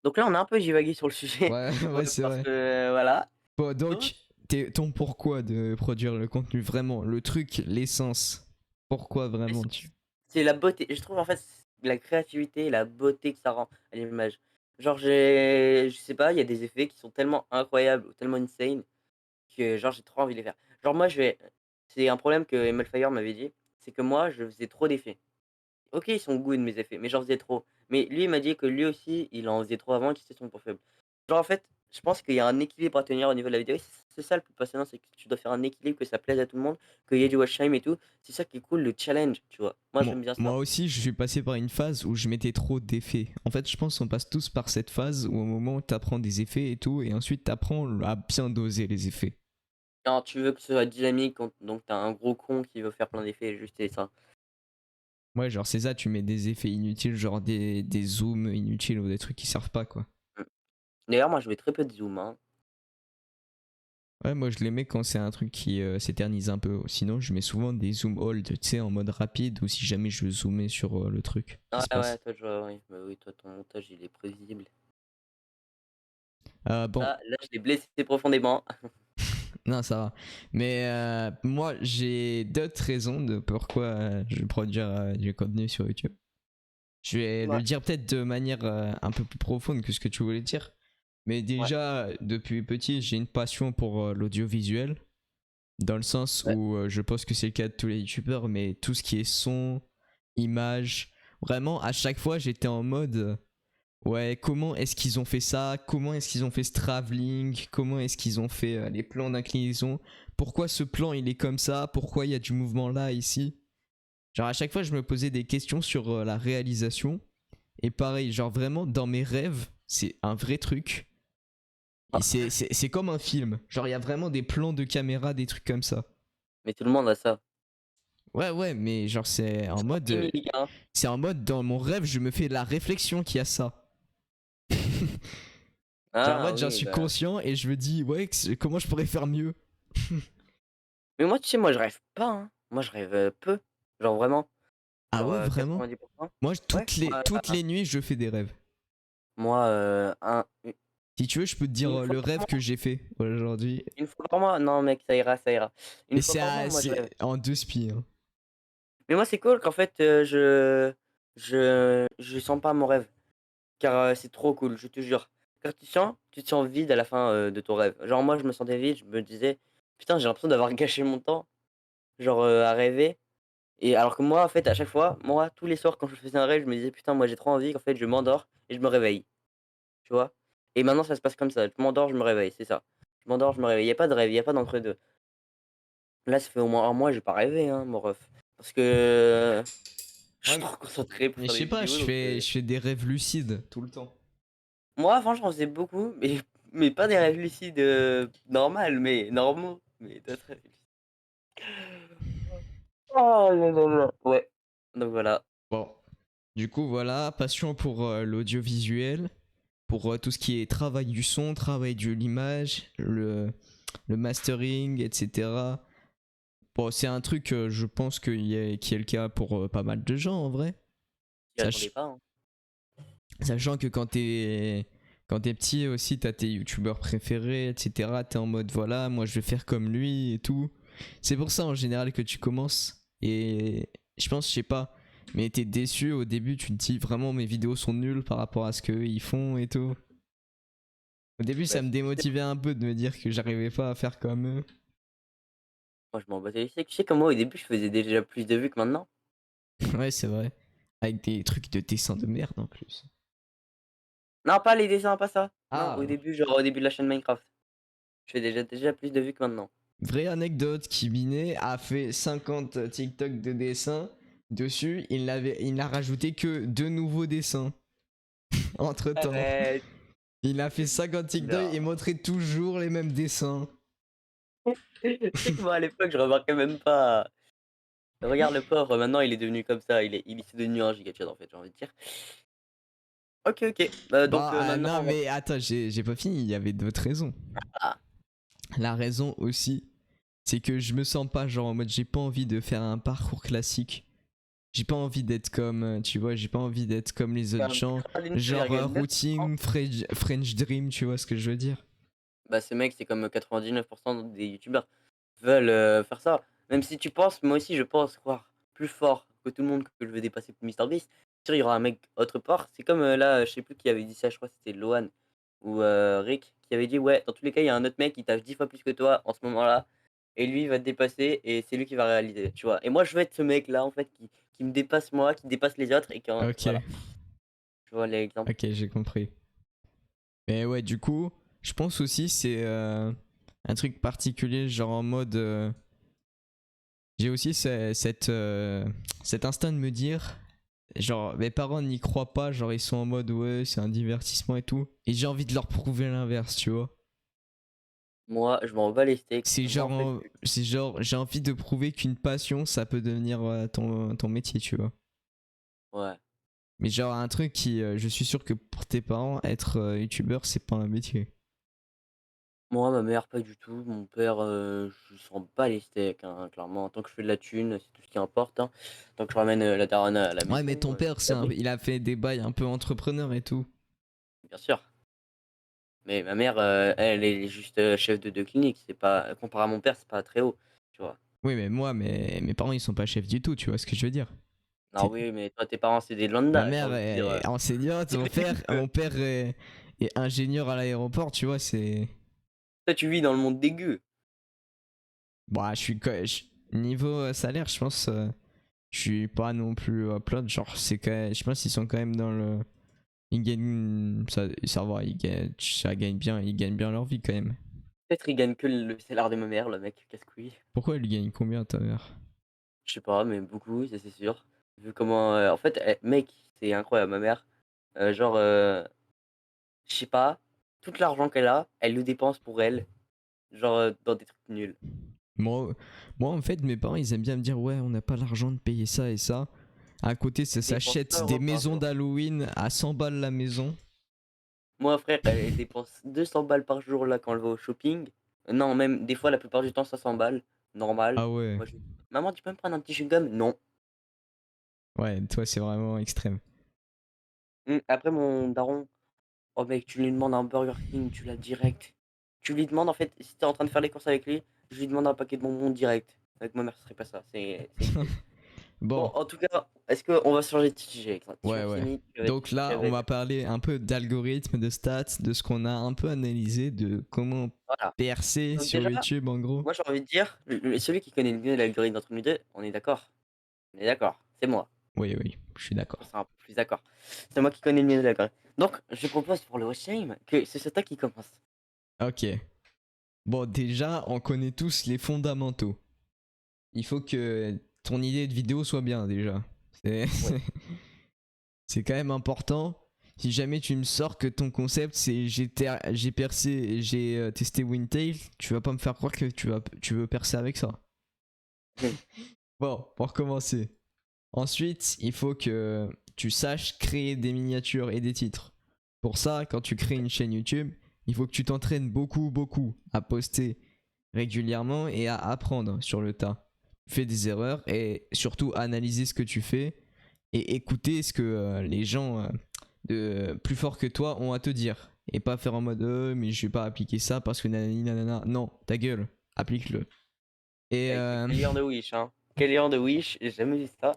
Donc là, on a un peu divagué sur le sujet, Ouais, ouais, c'est parce vrai. que voilà. Bon, Donc, donc, ton pourquoi de produire le contenu, vraiment, le truc, l'essence. Pourquoi mais vraiment tu... c'est la beauté. Je trouve en fait la créativité et la beauté que ça rend à l'image. Genre je sais pas, il y a des effets qui sont tellement incroyables ou tellement insane que genre j'ai trop envie de les faire. Genre moi c'est un problème que Emelfire m'avait dit, c'est que moi je faisais trop d'effets. OK, ils sont good mes effets, mais j'en faisais trop. Mais lui, il m'a dit que lui aussi, il en faisait trop avant et que c'était son point faible. Genre, en fait, je pense qu'il y a un équilibre à tenir au niveau de la vidéo. C'est ça le plus passionnant, c'est que tu dois faire un équilibre, que ça plaise à tout le monde, qu'il y ait du watch time et tout. C'est ça qui est cool, le challenge, tu vois. Moi, Bon, j'aime bien moi ça. aussi, je suis passé par une phase où je mettais trop d'effets. En fait, je pense qu'on passe tous par cette phase où au moment où t'apprends des effets et tout, et ensuite t'apprends à bien doser les effets. Non, tu veux que ce soit dynamique, donc t'as un gros con qui veut faire plein d'effets, juste et ça. Ouais, genre c'est ça, tu mets des effets inutiles, genre des zooms inutiles ou des trucs qui servent pas, quoi. Mm. D'ailleurs, moi, je fais très peu de zoom, hein. Ouais, moi je les mets quand c'est un truc qui s'éternise un peu. Sinon, je mets souvent des zoom hold, tu sais, en mode rapide ou si jamais je veux zoomer sur le truc qui Ah se ouais, passe. toi, je vois, oui. Bah oui, toi, ton montage, il est prévisible. Bon, Là, je l'ai blessé profondément. non, ça va. Mais moi, j'ai d'autres raisons de pourquoi je vais produire du contenu sur YouTube. Je vais Ouais, le dire peut-être de manière un peu plus profonde que ce que tu voulais dire. Mais ouais, déjà, depuis petit, j'ai une passion pour l'audiovisuel. Dans le sens ouais. où je pense que c'est le cas de tous les youtubeurs, mais tout ce qui est son, image, vraiment à chaque fois j'étais en mode ouais, comment est-ce qu'ils ont fait ça? Comment est-ce qu'ils ont fait ce travelling? Comment est-ce qu'ils ont fait les plans d'inclinaison? Pourquoi ce plan il est comme ça? Pourquoi il y a du mouvement là, ici? Genre à chaque fois je me posais des questions sur la réalisation. Et pareil, genre vraiment dans mes rêves, c'est un vrai truc. Et Ah, c'est comme un film. Genre il y a vraiment des plans de caméra, des trucs comme ça. mais tout le monde a ça. Ouais, ouais, mais genre C'est trop timide, hein. c'est en mode dans mon rêve, je me fais la réflexion qu'il y a ça. Genre en Ah mode j'en oui, suis bah. conscient et je me dis ouais, comment je pourrais faire mieux? Mais moi, tu sais, moi, je rêve pas, hein. Moi, je rêve peu. Genre vraiment. Ah Genre ouais, vraiment? 90%. Moi, Ouais, moi, toutes les nuits, je fais des rêves. moi Si tu veux, je peux te dire une fois le par rêve que mois. j'ai fait aujourd'hui. Une fois par mois. Non, mec, ça ira, ça ira. Une Mais fois par mois, moi, je c'est rêve. en deux spies, hein. Mais moi, c'est cool qu'en fait, je sens pas mon rêve. Car c'est trop cool, je te jure. Car tu te sens vide à la fin de ton rêve. Genre, moi, je me sentais vide, je me disais, putain, j'ai l'impression d'avoir gâché mon temps, genre à rêver. Et alors que moi, en fait, à chaque fois, moi, tous les soirs, quand je faisais un rêve, je me disais: «Putain, moi, j'ai trop envie», qu'en fait, je m'endors et je me réveille, tu vois? Et maintenant, ça se passe comme ça, je m'endors, je me réveille, c'est ça. Je m'endors, je me réveille, il y a pas de rêve, il y a pas d'entre-deux. Là, ça fait au moins un mois, j'ai pas rêvé, hein, mon ref. Parce que je suis Ouais, trop concentré pour mais je faire sais des pas, vidéos, donc je fais des rêves lucides tout le temps. Moi, avant, j'en faisais beaucoup, mais pas des rêves lucides normales, mais normaux. Mais d'autres rêves lucides. Oh là là là. Ouais. Donc voilà. Bon, du coup, voilà, passion pour l'audiovisuel, pour tout ce qui est travail du son, travail de l'image, le mastering, etc. Bon, c'est un truc, je pense qui est le cas pour pas mal de gens en vrai. J'y Sach- attendais pas. Hein. Sachant que quand t'es petit aussi, t'as tes youtubeurs préférés, etc. T'es en mode voilà, moi je vais faire comme lui et tout. C'est pour ça en général que tu commences. Et je pense, je sais pas, mais t'es déçu au début, tu te dis vraiment mes vidéos sont nulles par rapport à ce qu'eux ils font et tout. Au début, Bah, ça me démotivait un peu de me dire que j'arrivais pas à faire comme eux. moi, je m'en battais les steaks. Tu sais que moi, au début, je faisais déjà plus de vues que maintenant. Ouais, c'est vrai. Avec des trucs de dessin de merde en plus. Non, pas les dessins, pas ça. Non, au Ah, début, genre au début de la chaîne Minecraft. Je fais déjà plus de vues que maintenant. vraie anecdote, Kibiné a fait 50 TikTok de dessins. Dessus, il n'a rajouté que 2 nouveaux dessins. Entre temps, Arrête. il a fait 50 TikTok Non. et montrait toujours les mêmes dessins. Tu sais que moi, à l'époque, je remarquais même pas. Regarde le pauvre, maintenant, il est devenu comme ça. Il s'est devenu un giga en fait, j'ai envie de dire. Ok, ok. Bah, donc Bah, maintenant, non, mais attends, j'ai pas fini, il y avait d'autres raisons. ah, La raison aussi, c'est que je me sens pas genre en mode j'ai pas envie de faire un parcours classique. J'ai pas envie d'être comme, tu vois, j'ai pas envie d'être comme les autres comme gens. Genre 99,9%. routing, French Dream, tu vois ce que je veux dire? Bah, ce mec, c'est comme 99% des youtubeurs veulent faire ça. Même si tu penses, moi aussi, je pense croire plus fort que tout le monde que je veux dépasser MrBeast. Sûr, il y aura un mec autre part. C'est comme là, je sais plus qui avait dit ça, je crois que c'était Loan ou Rick qui avait dit ouais, dans tous les cas, il y a un autre mec qui tâche 10 fois plus que toi en ce moment-là. Et lui, il va te dépasser et c'est lui qui va réaliser, tu vois. Et moi, je veux être ce mec-là, en fait, qui me dépasse moi, qui dépasse les autres et qui, Ok, voilà, tu vois l'exemple. ok, j'ai compris. Mais ouais, du coup, je pense aussi c'est un truc particulier, genre en mode. J'ai aussi cet instinct de me dire, genre, mes parents n'y croient pas, genre, ils sont en mode, ouais, c'est un divertissement et tout. Et j'ai envie de leur prouver l'inverse, tu vois. Moi, je m'en bats les steaks. C'est Moi, en fait, genre, c'est genre, j'ai envie de prouver qu'une passion, ça peut devenir ton métier, tu vois. ouais. Mais genre, un truc qui, je suis sûr que pour tes parents, être youtubeur, c'est pas un métier. Moi, ma mère, pas du tout. Mon père, je sens pas les steaks, hein, clairement. Tant que je fais de la thune, c'est tout ce qui importe. Hein. Tant que je ramène la daronne à la Ouais, mais maison, ton père, c'est abri, il a fait des bails un peu entrepreneur et tout. bien sûr. Mais ma mère, elle est juste chef de 2 cliniques. C'est pas, comparé à mon père, c'est pas très haut, tu vois. Oui, mais moi, mes parents, ils sont pas chefs du tout, tu vois ce que je veux dire. Non, oui, mais toi, tes parents, c'est des Ma lambda, j'ai mère envie de dire. est enseignante, C'est petit. mon père est ingénieur à l'aéroport, tu vois, c'est. Toi, tu vis dans le monde des gueux. Bah, niveau salaire, je pense, je suis pas non plus à plaindre. Genre, je pense qu'ils sont quand même dans le. Ils gagnent. Ça va, ils gagnent bien leur vie quand même. Peut-être il gagne que le salaire de ma mère, le mec, casse-couille. Pourquoi ils gagnent combien ta mère? Je sais pas, mais beaucoup, ça c'est sûr. Vu comment. En fait, mec, c'est incroyable, ma mère. Genre. Je sais pas, tout l'argent qu'elle a, elle le dépense pour elle, genre, dans des trucs nuls. Moi, moi, en fait, mes parents, ils aiment bien me dire, ouais, on n'a pas l'argent de payer ça et ça. À côté, ça Elle dépense s'achète 100 des € par maisons jour. d'Halloween à 100 balles la maison. Moi, frère, elle dépense 200 balles par jour, là, quand elle va au shopping. Non, même des fois, la plupart du temps, 500 balles, normal. Ah ouais. Moi, je lui dis: «Maman, tu peux me prendre un petit chewing-gum?» «Non». Ouais, toi, c'est vraiment extrême. Après mon daron: «Oh mec, tu lui demandes un Burger King, tu l'as direct». Tu lui demandes, en fait, si tu es en train de faire les courses avec lui, je lui demande un paquet de bonbons direct. Avec ma mère, ce serait pas ça, c'est une fille. Bon, Bon, en tout cas, est-ce qu'on va changer de sujet? Tu ouais, m'as ouais. fini, Donc tu là, on avais va parler un peu d'algorithmes, de stats, de ce qu'on a un peu analysé, de comment voilà. percer Donc sur déjà, YouTube en gros. moi j'ai envie de dire, celui qui connaît le mieux l'algorithme d'entre nous deux, on est d'accord? On est d'accord, c'est moi. Oui, oui, je suis On d'accord. sera un peu plus d'accord. C'est moi qui connais le mieux l'algorithme. Donc, je propose pour le Watch Time que c'est toi qui commence. Ok. Bon, déjà, on connaît tous les fondamentaux. Il faut que ton idée de vidéo soit bien déjà. C'est Oui. c'est quand même important. Si jamais tu me sors que ton concept c'est j'ai percé, j'ai testé Wintail, tu vas pas me faire croire que tu veux percer avec ça. Bon, pour commencer. Ensuite, il faut que tu saches créer des miniatures et des titres. Pour ça, quand tu crées une chaîne YouTube, il faut que tu t'entraînes beaucoup à poster régulièrement et à apprendre sur le tas. Tu fais des erreurs et surtout analyser ce que tu fais et écouter ce que les gens de plus forts que toi ont à te dire. Et pas faire en mode mais je vais pas appliquer ça parce que nanani nanana. Non, ta gueule, applique-le. Et Quel de Wish, hein. Quel de Wish, j'ai jamais vu ça.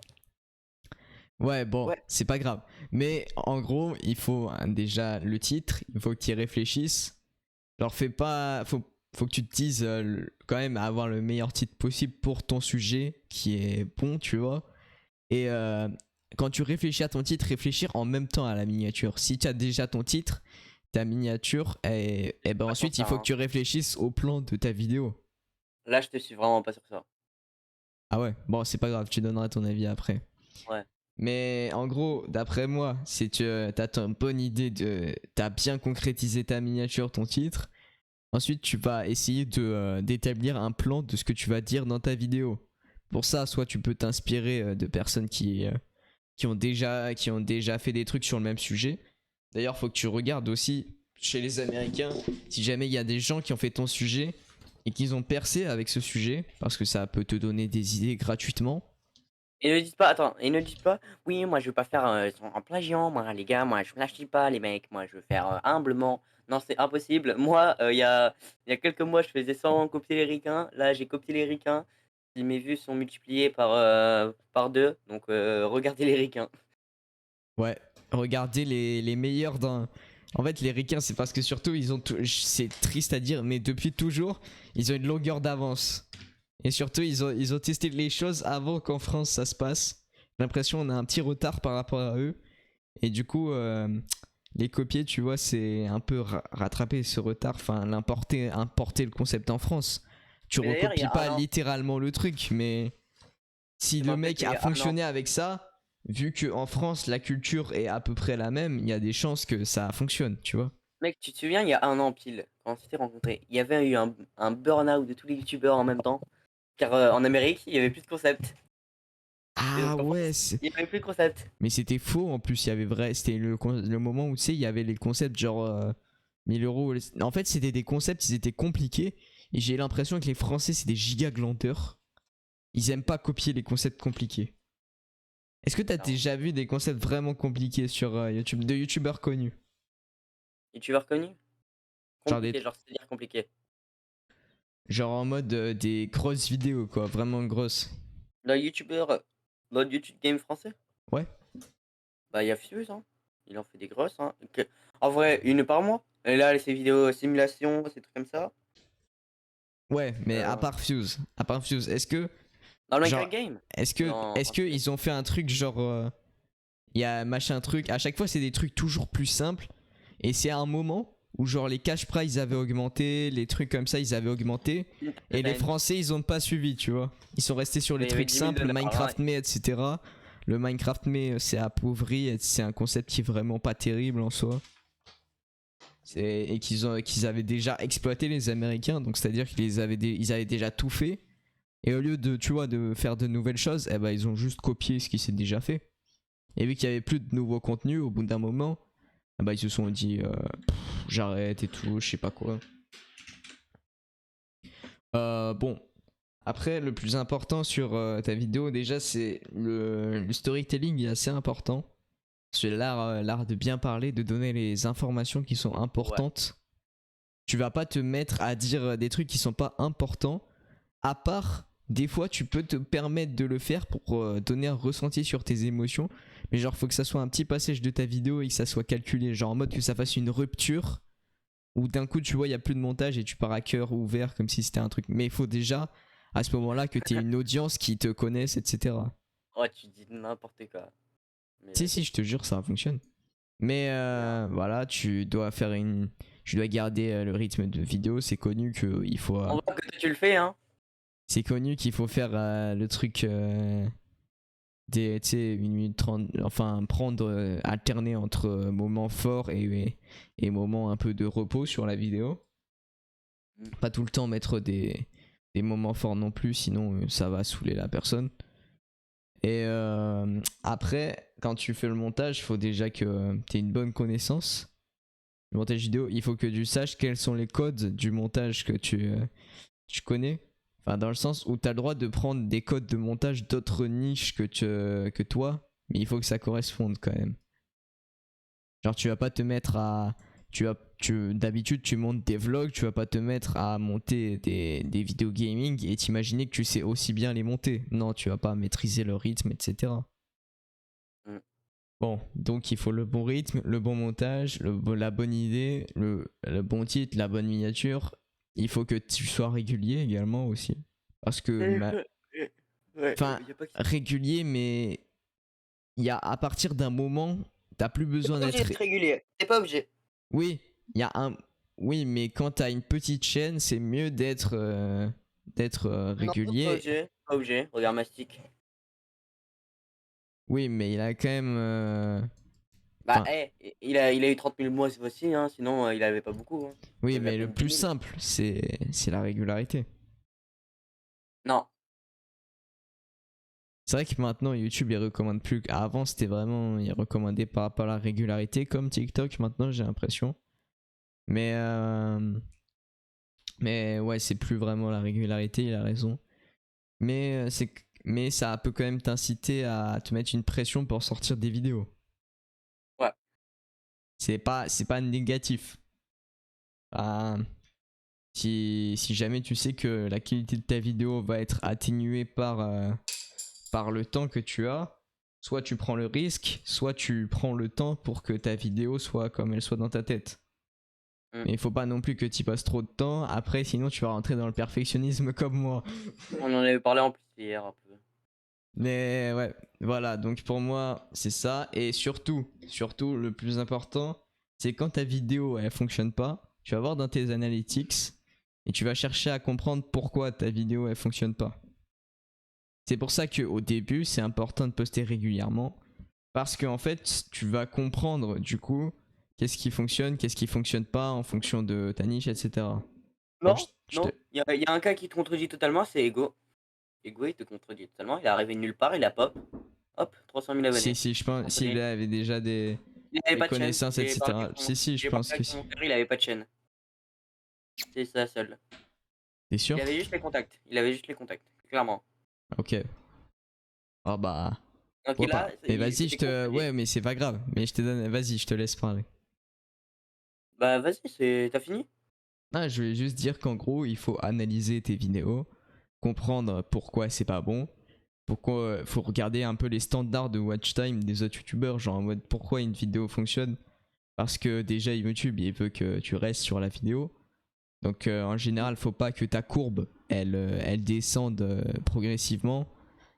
ouais, bon, Ouais. c'est pas grave. Mais en gros, il faut déjà le titre, il faut que tu y réfléchisses. Genre, fais pas. Faut que tu te dises quand même à avoir le meilleur titre possible pour ton sujet qui est bon, tu vois. Et quand tu réfléchis à ton titre, réfléchir en même temps à la miniature. Si tu as déjà ton titre, ta miniature, et ben ensuite, il faut que tu réfléchisses au plan de ta vidéo. Là, je te suis vraiment pas sur ça. Ah ouais, bon, c'est pas grave, tu donneras ton avis après. Ouais. Mais en gros, d'après moi, si tu as une bonne idée t'as bien concrétisé ta miniature, ton titre, ensuite tu vas essayer d'établir un plan de ce que tu vas dire dans ta vidéo. Pour ça, soit tu peux t'inspirer de personnes qui ont déjà fait des trucs sur le même sujet. D'ailleurs, faut que tu regardes aussi chez les Américains si jamais il y a des gens qui ont fait ton sujet et qu'ils ont percé avec ce sujet, parce que ça peut te donner des idées gratuitement. Et ne dites pas, attends, et ne dites pas, oui, moi je veux pas faire en plagiant, moi les gars, moi je plagie pas les mecs, moi je veux faire humblement. Non, c'est impossible. Moi, il y a quelques mois, je faisais sans copier les ricains. Là, j'ai copié les ricains. Et mes vues sont multipliées par deux. Donc, regardez les ricains. Ouais, regardez les meilleurs dans. En fait, les ricains, c'est parce que surtout, c'est triste à dire, mais depuis toujours, ils ont une longueur d'avance. Et surtout, ils ont testé les choses avant qu'en France ça se passe. J'ai l'impression qu'on a un petit retard par rapport à eux. Et du coup, les copier, tu vois, c'est un peu rattraper ce retard. Enfin, importer le concept en France. Tu Mais d'ailleurs, il y recopies a pas un an, littéralement le truc, mais si je me le rappelle mec qu'il y a a un an. fonctionné avec ça, vu que en France la culture est à peu près la même, il y a des chances que ça fonctionne, tu vois. Mec, tu te souviens, il y a un an pile, quand on s'était rencontrés, il y avait eu un burn-out de tous les youtubeurs en même temps. Car en Amérique, il y avait plus de concept. Et Ah donc en ouais, France, il y avait plus de concept. mais c'était faux en plus, il y avait c'était le moment où tu sais, il y avait les concepts genre 1000 euros. En fait, c'était des concepts, ils étaient compliqués. Et j'ai l'impression que les Français, c'est des giga glandeurs. Ils aiment pas copier les concepts compliqués. Est-ce que t'as Non. déjà vu des concepts vraiment compliqués sur YouTube, de youtubeurs connus? Youtubeur connu? Genre, Compliqué, genre c'est-à-dire compliqué. genre en mode des grosses vidéos, quoi, vraiment grosses. Le youtubeur, mode YouTube game français? Ouais. Bah, il y a Fuse, hein. Il en fait des grosses, hein. En vrai, une par mois. Et là, ces vidéos simulation, ces trucs comme ça. Ouais, mais Euh, à part Fuse, Dans le genre, Minecraft game? est-ce que ils ont fait un truc genre, il y a machin truc, à chaque fois c'est des trucs toujours plus simples, et c'est à un moment où genre les cash prize avaient augmenté, les trucs comme ça ils avaient augmenté, et les Français ils ont pas suivi, tu vois. Ils sont restés sur les Il y avait trucs 10 000 simples, $, Minecraft hein. mais etc. Le Minecraft mais c'est appauvri, et c'est un concept qui est vraiment pas terrible en soi. Et qu'ils avaient déjà exploité les Américains, donc c'est à dire qu'ils ils avaient déjà tout fait, et au lieu de tu vois de faire de nouvelles choses, eh ben ils ont juste copié ce qui s'est déjà fait. Et vu qu'il y avait plus de nouveaux contenus au bout d'un moment, eh ben ils se sont dit j'arrête et tout, je sais pas quoi. Bon, après le plus important sur ta vidéo déjà c'est le storytelling est assez important. C'est l'art de bien parler, de donner les informations qui sont Ouais. importantes. Tu vas pas te mettre à dire des trucs qui sont pas importants. À part, des fois, tu peux te permettre de le faire pour donner un ressenti sur tes émotions. Mais genre, faut que ça soit un petit passage de ta vidéo et que ça soit calculé. Genre en mode que ça fasse une rupture. Ou d'un coup, tu vois, il y a plus de montage et tu pars à cœur ouvert comme si c'était un truc. Mais il faut déjà, à ce moment-là, que tu aies une audience qui te connaisse, etc. Oh, tu dis n'importe quoi. Mais Si, vas-y. si, je te jure, ça fonctionne. Mais Merde. voilà, tu dois garder le rythme de vidéo. C'est connu qu'il faut. On voit que toi, tu le fais, hein. C'est connu qu'il faut faire le truc tu sais, 1 minute 30, enfin prendre, alterner entre moments forts et moments un peu de repos sur la vidéo. Pas tout le temps mettre des moments forts non plus, sinon ça va saouler la personne. Et après, quand tu fais le montage, il faut déjà que tu aies une bonne connaissance. Le montage vidéo, il faut que tu saches quels sont les codes du montage que tu connais. Enfin, dans le sens où tu as le droit de prendre des codes de montage d'autres niches que toi, mais il faut que ça corresponde quand même. Genre, tu vas pas te mettre à. D'habitude, tu montes des vlogs, tu vas pas te mettre à monter des vidéos gaming et t'imaginer que tu sais aussi bien les monter. Non, tu vas pas maîtriser le rythme, etc. Mm. Bon, donc il faut le bon rythme, le bon montage, la bonne idée, le bon titre, la bonne miniature. Il faut que tu sois régulier également aussi. Parce que, Ouais, enfin, y a pas que ça. régulier, mais à partir d'un moment, t'as plus T'es besoin pas obligé d'être. d'être régulier. T'es pas obligé. Oui, il y a un. Oui, mais quand t'as une petite chaîne, c'est mieux d'être Non, pas régulier. obligé. Pas obligé. Regarde Mastic. Oui, mais il a quand même. Bah, Enfin, il a eu 30 000 mois cette fois-ci, hein. Sinon, il avait pas beaucoup, hein. Il oui, avait à mais le peine plus 10 000. simple, c'est la régularité. Non. C'est vrai que maintenant YouTube il recommande plus. Avant c'était vraiment il recommandait par rapport à la régularité comme TikTok maintenant j'ai l'impression. Mais mais ouais c'est plus vraiment la régularité il a raison. Mais mais ça peut quand même t'inciter à te mettre une pression pour sortir des vidéos. Ouais. C'est pas négatif. Ah, si jamais tu sais que la qualité de ta vidéo va être atténuée par le temps que tu as, soit tu prends le risque, soit tu prends le temps pour que ta vidéo soit comme elle soit dans ta tête. Mm. Mais il faut pas non plus que tu passes trop de temps, après sinon tu vas rentrer dans le perfectionnisme comme moi. On en avait parlé en plus hier un peu. Mais ouais, voilà, donc pour moi c'est ça. Et surtout le plus important, c'est quand ta vidéo elle fonctionne pas, tu vas voir dans tes analytics et tu vas chercher à comprendre pourquoi ta vidéo elle fonctionne pas. C'est pour ça qu'au début c'est important de poster régulièrement. Parce qu'en fait, tu vas comprendre du coup qu'est-ce qui fonctionne pas en fonction de ta niche, etc. Bon, Non, non. Il y a un cas qui te contredit totalement, c'est Ego. Ego, il te contredit totalement. Il est arrivé de nulle part, il a pop. Hop, 300 000 abonnés. Si, je pense, s'il Instantané. avait déjà Il avait des pas de chaîne. connaissances, etc. Je J'ai parlé pense que avec si. mon père, il avait pas de chaîne. C'est ça seul. T'es Il sûr? avait juste les contacts. Il avait juste les contacts, clairement. Ok. Ah bah. Donc Ouais, il pas. a, Mais vas-y, c'était contredit. ouais, mais c'est pas grave. Mais je te donne. Vas-y, je te laisse parler. Bah vas-y, t'as fini? Ah, je vais juste dire qu'en gros, il faut analyser tes vidéos, comprendre pourquoi c'est pas bon. Pourquoi faut regarder un peu les standards de watch time des autres youtubeurs, genre en mode pourquoi une vidéo fonctionne. Parce que déjà YouTube il veut que tu restes sur la vidéo. Donc en général faut pas que ta courbe elle descende progressivement.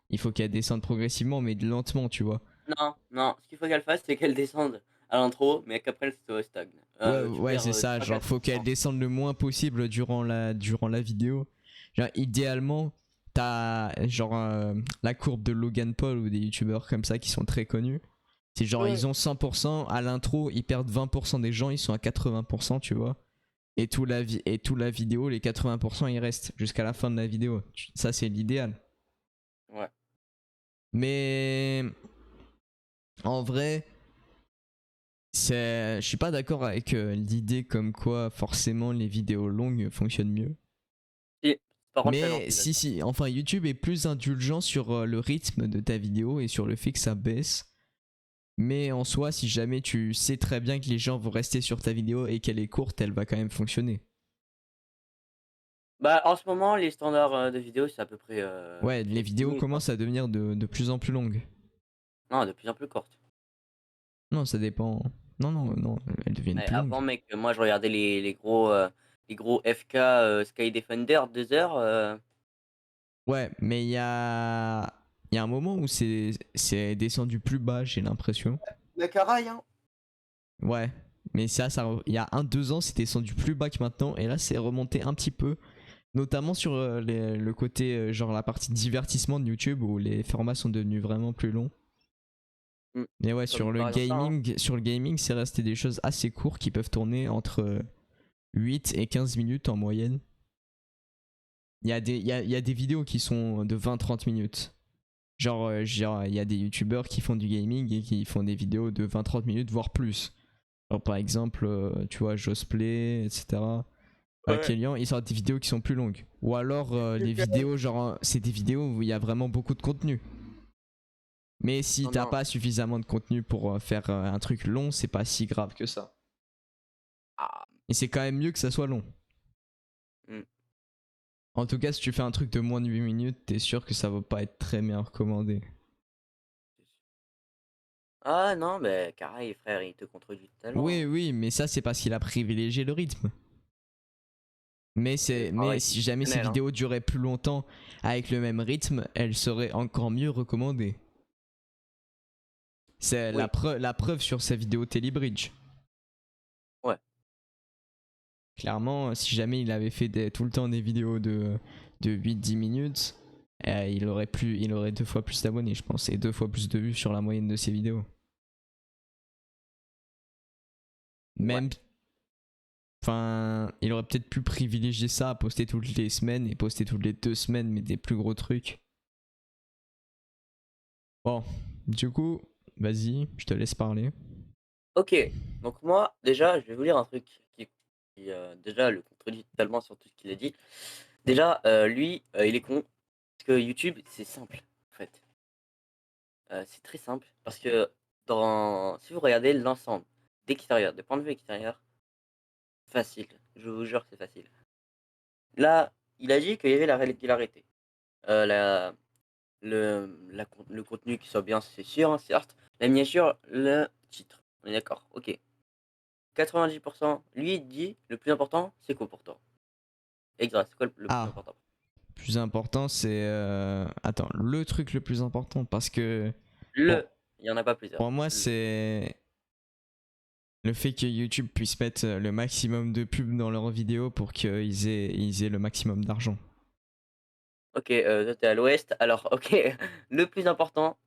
Il faut qu'elle descende progressivement mais lentement tu vois. Non, non. Ce qu'il faut qu'elle fasse, c'est qu'elle descende à l'intro, mais qu'après elle se stagne. Tu Ouais perds c'est ça, genre faut qu'elle 3-4%. descende le moins possible durant la vidéo. Genre idéalement t'as genre la courbe de Logan Paul ou des youtubeurs comme ça qui sont très connus. C'est genre Ouais. ils ont 100% à l'intro, ils perdent 20% des gens, ils sont à 80% tu vois. Et tout la vidéo, les 80% ils restent jusqu'à la fin de la vidéo. Ça c'est l'idéal. Ouais. Mais en vrai, je suis pas d'accord avec l'idée comme quoi forcément les vidéos longues fonctionnent mieux. Si. Par contre, ça, j'en Mais suis d'accord. si, enfin YouTube est plus indulgent sur le rythme de ta vidéo et sur le fait que ça baisse. Mais en soi, si jamais tu sais très bien que les gens vont rester sur ta vidéo et qu'elle est courte, elle va quand même fonctionner. Bah en ce moment, les standards de vidéo, c'est à peu près Ouais, les c'est 10 vidéos minutes, hein. commencent à devenir de plus en plus longues. Non, de plus en plus courtes. Non, ça dépend. Non, non, non, elles deviennent Ouais, plus longues. avant, mec, moi je regardais les gros FK Sky Defender 2 heures. Ouais, mais il y a un moment où c'est descendu plus bas, j'ai l'impression. La caraille, hein. Ouais, mais il y a 1-2 ans, c'était descendu plus bas que maintenant, et là, c'est remonté un petit peu. Notamment sur le côté, genre la partie divertissement de YouTube où les formats sont devenus vraiment plus longs. Mais ouais, Comme par exemple ça, hein. sur le gaming, c'est resté des choses assez courtes qui peuvent tourner entre 8 et 15 minutes en moyenne. Il y a des vidéos qui sont de 20-30 minutes. Genre, il y a des youtubeurs qui font du gaming et qui font des vidéos de 20-30 minutes, voire plus. Alors, par exemple, tu vois, Josplay, etc. Ouais. Kélian, ils sortent des vidéos qui sont plus longues. Ou alors, les vidéos, genre, c'est des vidéos où il y a vraiment beaucoup de contenu. Mais si Non, t'as non. pas suffisamment de contenu pour faire un truc long, c'est pas si grave que ça. Ah, Et c'est quand même mieux que ça soit long. hmm. En tout cas, si tu fais un truc de moins de 8 minutes, t'es sûr que ça va pas être très bien recommandé. Ah non, mais carré, frère, il te contredit totalement, Oui, hein. oui, mais ça, c'est parce qu'il a privilégié le rythme. C'est le Mais travail si jamais ces professionnel, hein. vidéos duraient plus longtemps avec le même rythme, elles seraient encore mieux recommandées. C'est Oui, la preuve sur sa vidéo Telebridge. ouais. Clairement, si jamais il avait fait tout le temps des vidéos de 8-10 minutes, il aurait 2 fois plus d'abonnés, je pense, et 2 fois plus de vues sur la moyenne de ses vidéos. Ouais. Même, enfin, il aurait peut-être pu privilégier ça à poster toutes les semaines et poster toutes les 2 semaines, mais des plus gros trucs. Bon, du coup, vas-y, je te laisse parler. Ok, donc moi, déjà, je vais vous lire un truc déjà, le contredit totalement sur tout ce qu'il a dit. Déjà, lui, il est con, parce que YouTube, c'est simple, en fait. C'est très simple, parce que si vous regardez l'ensemble d'extérieur, de point de vue extérieur, facile, je vous jure que c'est facile. Là, il a dit qu'il y avait la régularité. La, le contenu qui soit bien, c'est sûr, hein, certes. La miniature, le titre. On est d'accord, ok. 90%, lui, il dit le plus important, c'est quoi pour toi? Exact, c'est quoi le plus Ah, important? plus important, c'est attends, le truc le plus important parce que bon, Il y en a pas plusieurs. pour moi, c'est le fait que YouTube puisse mettre le maximum de pubs dans leurs vidéos pour ils aient le maximum d'argent. Ok, toi t'es à l'ouest. Alors, ok, le plus important,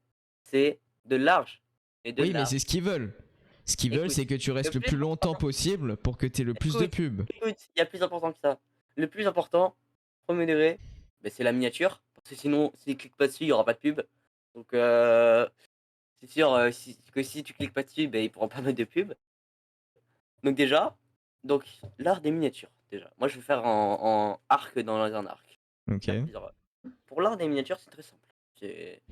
c'est de large. Et de Oui, mais c'est ce large. qu'ils veulent. Ce qu'ils veulent, c'est Écoute, que tu le restes le plus plus longtemps important, possible pour que tu aies le plus de écoute, pubs. écoute, il y a plus important que ça. Le plus important, premier degré, ben, c'est la miniature. Parce que sinon, s'ils cliquent pas dessus, il n'y aura pas de pub. Donc, c'est sûr que si tu cliques pas dessus, ben, ils pourront pas mettre de pub. Donc déjà, donc l'art des miniatures, déjà. Moi, je vais faire en arc dans un arc. Ok. Faire plusieurs. Pour l'art des miniatures, c'est très simple. C'est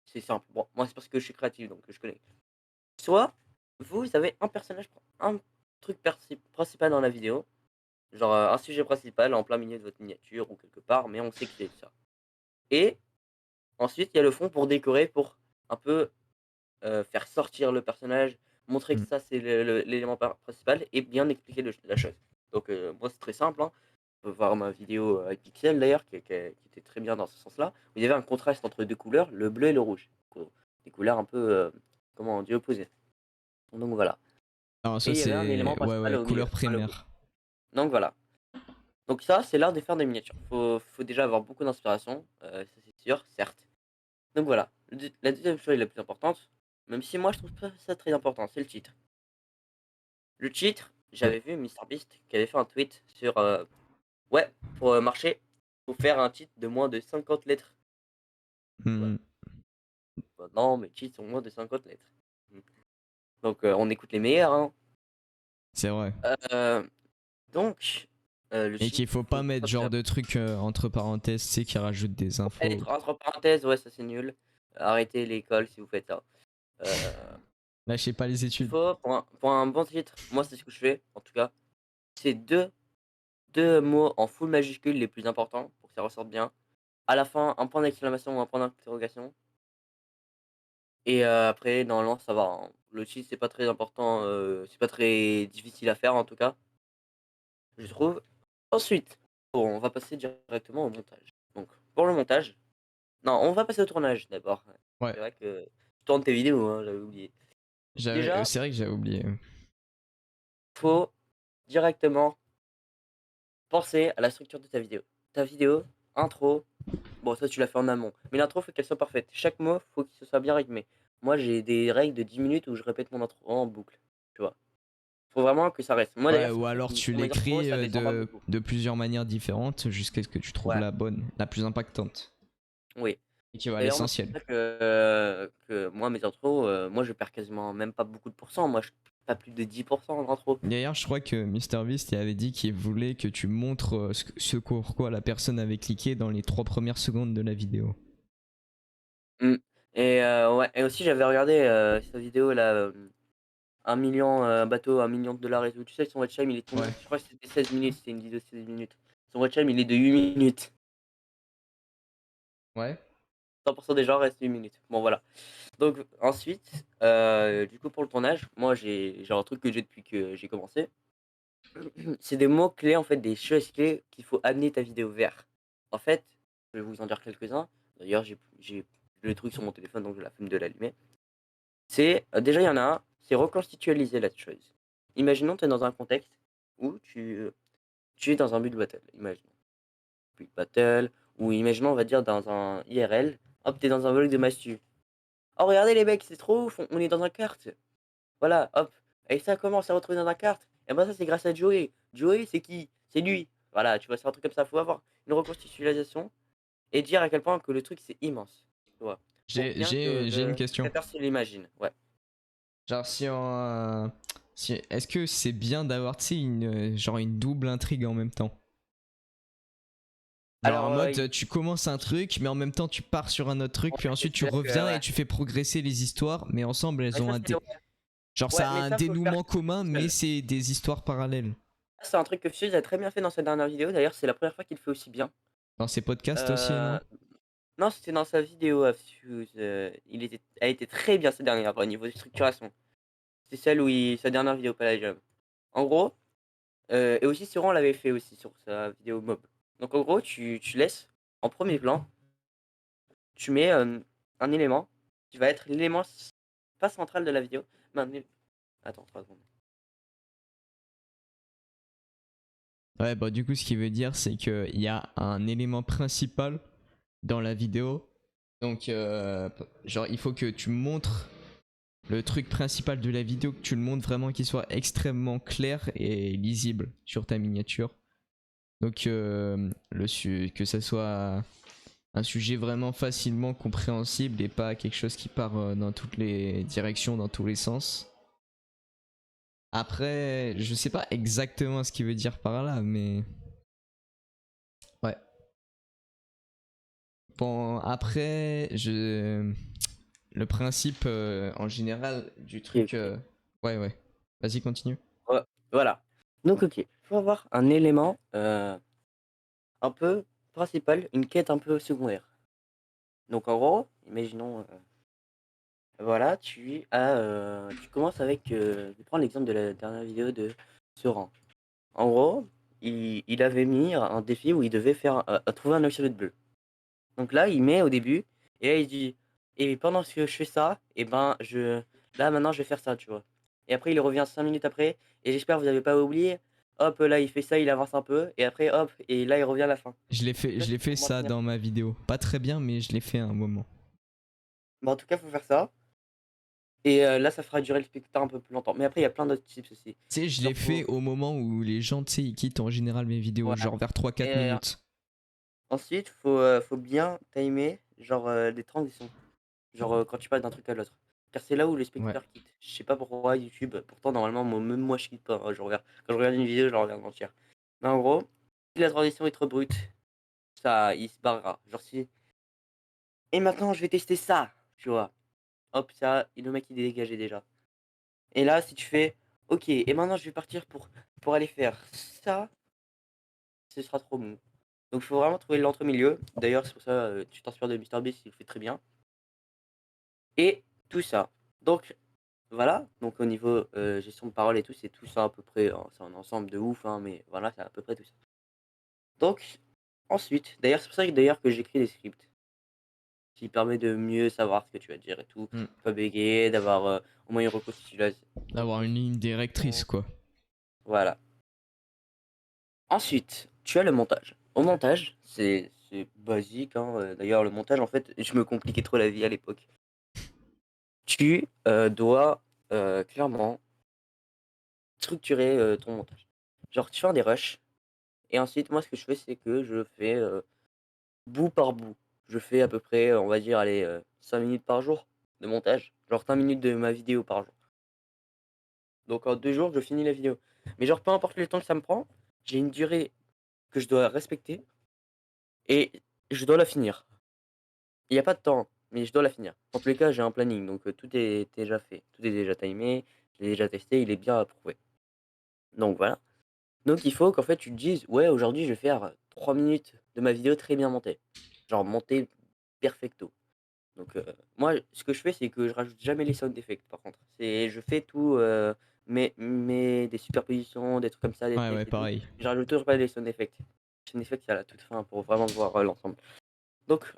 c'est simple. Bon, moi, c'est parce que je suis créatif, donc je connais. Soit vous avez un personnage, un truc principal dans la vidéo, genre un sujet principal en plein milieu de votre miniature ou quelque part, mais on sait que c'est ça. Et ensuite, il y a le fond pour décorer, pour un peu faire sortir le personnage, montrer que Hmm. ça c'est l'élément principal et bien expliquer la chose. Donc moi c'est très simple, hein. On peut voir ma vidéo avec Pixel d'ailleurs qui était très bien dans ce sens-là. Où il y avait un contraste entre deux couleurs, le bleu et le rouge. Des couleurs un peu, comment on dit, opposées. Donc voilà. Alors Et ça il y avait un c'est élément ouais principal ouais au milieu, couleur un logo. primaire. Donc voilà. Donc ça c'est l'art de faire des miniatures. Faut déjà avoir beaucoup d'inspiration, ça c'est sûr, certes. Donc voilà. La deuxième chose la plus importante, même si moi je trouve pas ça très important, c'est le titre. Le titre, Ouais. j'avais vu MrBeast qui avait fait un tweet sur ouais, pour marcher, faut faire un titre de moins de 50 lettres. Hmm. Voilà. Bah, non, mes titres sont moins de 50 lettres. Mm. Donc on écoute les meilleurs, hein. C'est vrai. Euh, donc, le Et qu'il titre, faut faut pas mettre pas très genre de important. trucs entre parenthèses, tu sais, qui rajoutent des Ouais, infos. entre parenthèses, ouais, ça c'est nul. Arrêtez l'école si vous faites ça. Euh, Lâchez pas les il études. faut, pour un bon titre, moi c'est ce que je fais, en tout cas, c'est deux mots en full majuscule les plus importants pour que ça ressorte bien. À la fin, un point d'exclamation ou un point d'interrogation. Et après, normalement, ça va, hein. Le cheat, c'est pas très important, c'est pas très difficile à faire, en tout cas, je trouve. Ensuite, bon, on va passer directement au montage. Donc, pour le montage non, on va passer au tournage, d'abord. Ouais. C'est vrai que tu tournes tes vidéos, hein, j'avais oublié. Déjà, C'est vrai que j'avais oublié. faut directement penser à la structure de ta vidéo. ta vidéo, intro, bon ça tu l'as fait en amont, mais l'intro faut qu'elle soit parfaite. Chaque mot, faut que ce soit bien rythmé. Moi j'ai des règles de 10 minutes où je répète mon intro en boucle, tu vois? Faut vraiment que ça reste. Moi Ouais, d'ailleurs c'est ou pour ça que alors tu pour mes intros, l'écris ça descend pas de, beaucoup. de plusieurs manières différentes jusqu'à ce que tu trouves Ouais, la bonne, la plus impactante oui. et qui va à D'ailleurs moi c'est pour l'essentiel. ça que moi mes intros, moi je perds quasiment même pas beaucoup de pourcents, moi je pas plus de 10 en intro. D'ailleurs, je crois que MrBeast il avait dit qu'il voulait que tu montres ce pourquoi la personne avait cliqué dans les 3 premières secondes de la vidéo. Mmh et ouais et aussi j'avais regardé, sa vidéo là, 1 000 000 bateau, 1 000 000 $ et tout. Tu sais son watch time il est Ouais. je crois que c'était 16 minutes, c'était une vidéo de 16 minutes. Son watch time il est de 8 minutes. Ouais. 100 des gens restent 8 minutes. Bon voilà. Donc ensuite, du coup pour le tournage, moi j'ai un truc que j'ai depuis que j'ai commencé. C'est des mots clés en fait, des choses clés qu'il faut amener ta vidéo vers. En fait, je vais vous en dire quelques-uns. D'ailleurs j'ai le truc sur mon téléphone donc j'ai la flemme de l'allumer. C'est, déjà il y en a un, c'est reconstitualiser la chose. Imaginons tu es dans un contexte où tu es dans un build battle, imaginons. Build battle ou imaginons on va dire dans un IRL, hop, tu es dans un vlog de mastu. «Oh regardez les mecs, c'est trop ouf, on est dans un kart». Voilà, hop et ça commence à retrouver dans un kart et ben ça c'est grâce à Joey. Joey c'est qui? C'est lui. Voilà, tu vois? C'est un truc comme ça, faut avoir une reconstitualisation et dire à quel point que le truc c'est immense, tu vois? Pour J'ai bien que j'ai- j'ai une le question. spectateur se l'imagine, ouais. Genre est-ce que c'est bien d'avoir tu sais genre une double intrigue en même temps? Genre en Alors, mode tu commences un truc mais en même temps tu pars sur un autre truc puis ouais, ensuite tu c'est là que reviens et ouais. tu fais progresser les histoires mais ensemble elles Mais ont ça c'est ouais. genre Ouais, ça a mais un ça faut le faire dénouement commun mais seul. c'est des histoires parallèles. Ça c'est un truc que Fuse a très bien fait dans sa dernière vidéo, d'ailleurs c'est la première fois qu'il le fait aussi bien. Dans ces podcasts aussi Heu, non? non, c'était dans sa vidéo à Fuse, elle était très bien cette dernière au niveau de structuration. C'est celle où il sa dernière vidéo Palladium. En gros, et aussi Siron l'avait fait aussi sur sa vidéo Mob. Donc en gros, tu laisses en premier plan, tu mets, un élément qui va être l'élément pas central de la vidéo, mais un é attends 3 secondes. Ouais bah du coup ce qui veut dire c'est qu'il y a un élément principal dans la vidéo. Donc genre il faut que tu montres le truc principal de la vidéo, que tu le montres vraiment qu'il soit extrêmement clair et lisible sur ta miniature. Donc que ça soit un sujet vraiment facilement compréhensible et pas quelque chose qui part dans toutes les directions, dans tous les sens. Après, je sais pas exactement ce qu'il veut dire par là, mais ouais. Bon, après, le principe en général du OK, truc. OK. Ouais, ouais. Vas-y, continue. Ouais, voilà. Donc OK, faut avoir un élément, un peu principal, une quête un peu secondaire. Donc en gros, imaginons, voilà, tu commences avec, je vais prendre l'exemple de la dernière vidéo de Soran. En gros, il avait mis un défi où il devait faire, trouver un absolute bleu. Donc là, il met au début et là il dit: «Et pendant que je fais ça et ben, là maintenant je vais faire ça», tu vois? Et après il revient 5 minutes après et j'espère que vous avez pas oublié, hop là il fait ça, il avance un peu et après hop et là il revient à la fin. Je Ça l'ai c'est fait pour ça maintenir dans ma vidéo. Pas très bien, mais je l'ai fait à un moment. bah, en tout cas, faut faire ça et là ça fera durer le spectateur un peu plus longtemps. Mais après il y a plein d'autres tips aussi. Tu sais, je l'ai Genre fait au moment où les gens, tu sais, ils quittent en général mes vidéos, ouais genre vers 3-4 et minutes. ensuite faut bien timer genre, des transitions. Genre, quand tu passes d'un truc à l'autre. Car c'est là où les Ouais. spectateurs quittent. Je sais pas pourquoi YouTube, pourtant normalement même moi je quitte pas, hein, quand je regarde une vidéo, je la regarde entière. Mais en gros, si la transition est trop brute, ça il se barrera. Genre si: «Et maintenant je vais tester ça», tu vois? Hop ça, et le mec il est dégagé déjà. Et là si tu fais: «OK et maintenant je vais partir pour aller faire ça», ce sera trop mou. Donc il faut vraiment trouver l'entre-milieu. D'ailleurs c'est pour ça, tu t'inspires de MrBeast, il le fait très bien. Et tout ça. Donc voilà, donc au niveau, gestion de parole et tout, c'est tout ça à peu près, hein, c'est un ensemble de ouf, hein, mais voilà, c'est à peu près tout ça. Donc ensuite, d'ailleurs, c'est pour ça que d'ailleurs que j'écris des scripts, qui permet de mieux savoir ce que tu vas dire et tout, Mm. pas bégayer, d'avoir, au moins une D'avoir une ligne directrice, quoi. voilà. Ensuite, tu as le montage. Au montage, c'est basique, hein. D'ailleurs, le montage, en fait, je me compliquais trop la vie à l'époque. Tu dois clairement structurer ton montage. Genre, tu fais des rushs, et ensuite, moi, ce que je fais, c'est que je fais bout par bout. Je fais à peu près, on va dire, allez, 5 minutes par jour de montage. Genre 5 minutes de ma vidéo par jour. Donc en 2 jours, je finis la vidéo. Mais genre, peu importe le temps que ça me prend, j'ai une durée que je dois respecter et je dois la finir. Il y a pas de temps, mais je dois la finir. Dans tous les cas, j'ai un planning, donc tout est déjà fait. Tout est déjà timé, je l'ai déjà testé, il est bien approuvé. Donc voilà. Donc il faut qu'en fait, tu te dises: «Ouais, aujourd'hui, je vais faire 3 minutes de ma vidéo très bien montée». Genre montée perfecto. Donc moi, ce que je fais, c'est que je rajoute jamais les sound effects par contre. C'est je fais tout, mais des superpositions, des trucs comme ça, des Ouais, ouais, textes et tout. pareil. Je rajoute toujours pas les sound effects. Les sound effects, c'est à la toute fin pour vraiment voir, l'ensemble. Donc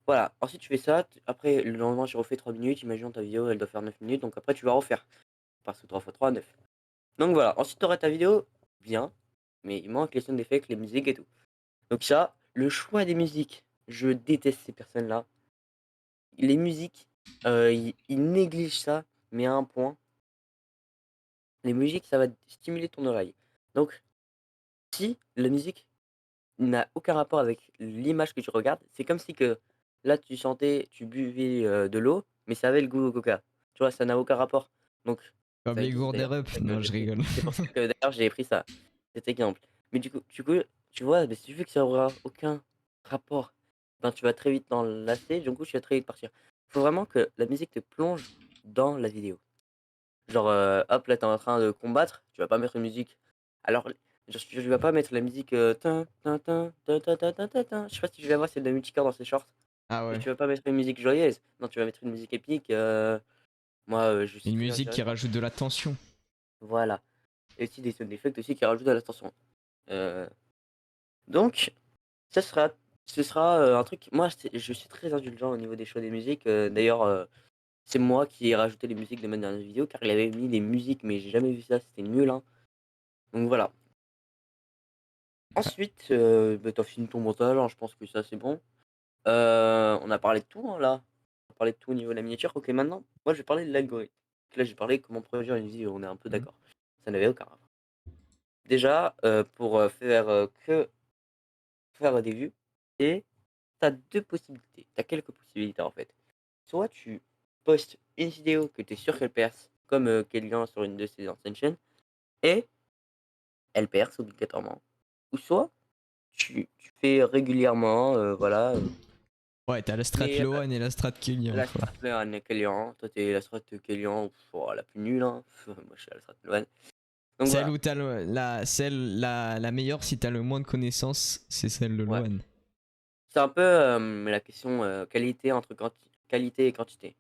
voilà, ensuite tu fais ça, après le lendemain tu refais 3 minutes, imaginons ta vidéo elle doit faire 9 minutes, donc après tu vas refaire. Parce que 3 fois 3 9. Donc voilà, ensuite tu auras ta vidéo bien, mais il manque les sound effects, les musiques et tout. Donc ça, le choix des musiques, je déteste ces personnes-là. Les musiques, ils négligent ça, mais à un point. Les musiques, ça va stimuler ton oreille. Donc, si la musique n'a aucun rapport avec l'image que tu regardes, c'est comme si que là, tu buvais de l'eau, mais ça avait le goût au coca. Tu vois, ça n'a aucun rapport. Donc, Comme ça les existe gourdés d'ailleurs. up. Non, je rigole. C'est pour ça que d'ailleurs j'ai pris ça, cet exemple. Mais du coup, tu vois, mais si vu que ça aura aucun rapport, ben tu vas très vite t'en lasser, du coup tu vas très vite partir. Faut vraiment que la musique te plonge dans la vidéo. Genre, hop, là, tu es en train de combattre, tu vas pas mettre une musique. Alors, genre, tu vas pas mettre la musique, tin, tin, tin, ta, ta, ta, ta, ta, ta. Je sais pas si tu la vois, c'est de la Multicor dans ses shorts. Ah Et ouais. tu vas pas mettre une musique joyeuse. Non, tu vas mettre une musique épique. Moi, je suis Une très musique qui intéressant. rajoute de la tension. Voilà. Et aussi des sound effects aussi qui rajoutent à l'attention. Heu, donc, ça sera ce sera, un truc moi, je suis très indulgent au niveau des choix des musiques. D'ailleurs, c'est moi qui ai rajouté les musiques de ma dernière vidéo car il avait mis des musiques, mais j'ai jamais vu ça, c'était nul, hein. Donc voilà. Ensuite, bah, tu fini ton montage, hein, je pense que ça c'est bon. On a parlé de tout, hein, là. On a parlé de tout au niveau de la miniature. OK, maintenant, moi je vais parler de l'algorithme. Là, j'ai parlé comment produire une vidéo, on est un peu Mhm. d'accord. Ça n'avait aucun rapport. Déjà, pour, que faire des vues et tu as 2 possibilités. Tu as quelques possibilités, en fait. Soit tu postes une vidéo que tu es sûr qu'elle perce, comme, quelqu'un sur une de ses anciennes chaînes et elle perce obligatoirement. Ou soit tu fais régulièrement, voilà, Ouais, t'as la strat mais Loan et la strat Killian, la quoi. strat Leon Kellyan, toi tu es la strat Kellyan, oh, la plus nulle, hein. Moi je suis à la strat Leon. Donc Celle voilà, où t'as la meilleure si t'as le moins de connaissances, c'est celle de ouais. Loan. C'est un peu, la question, qualité et quantité.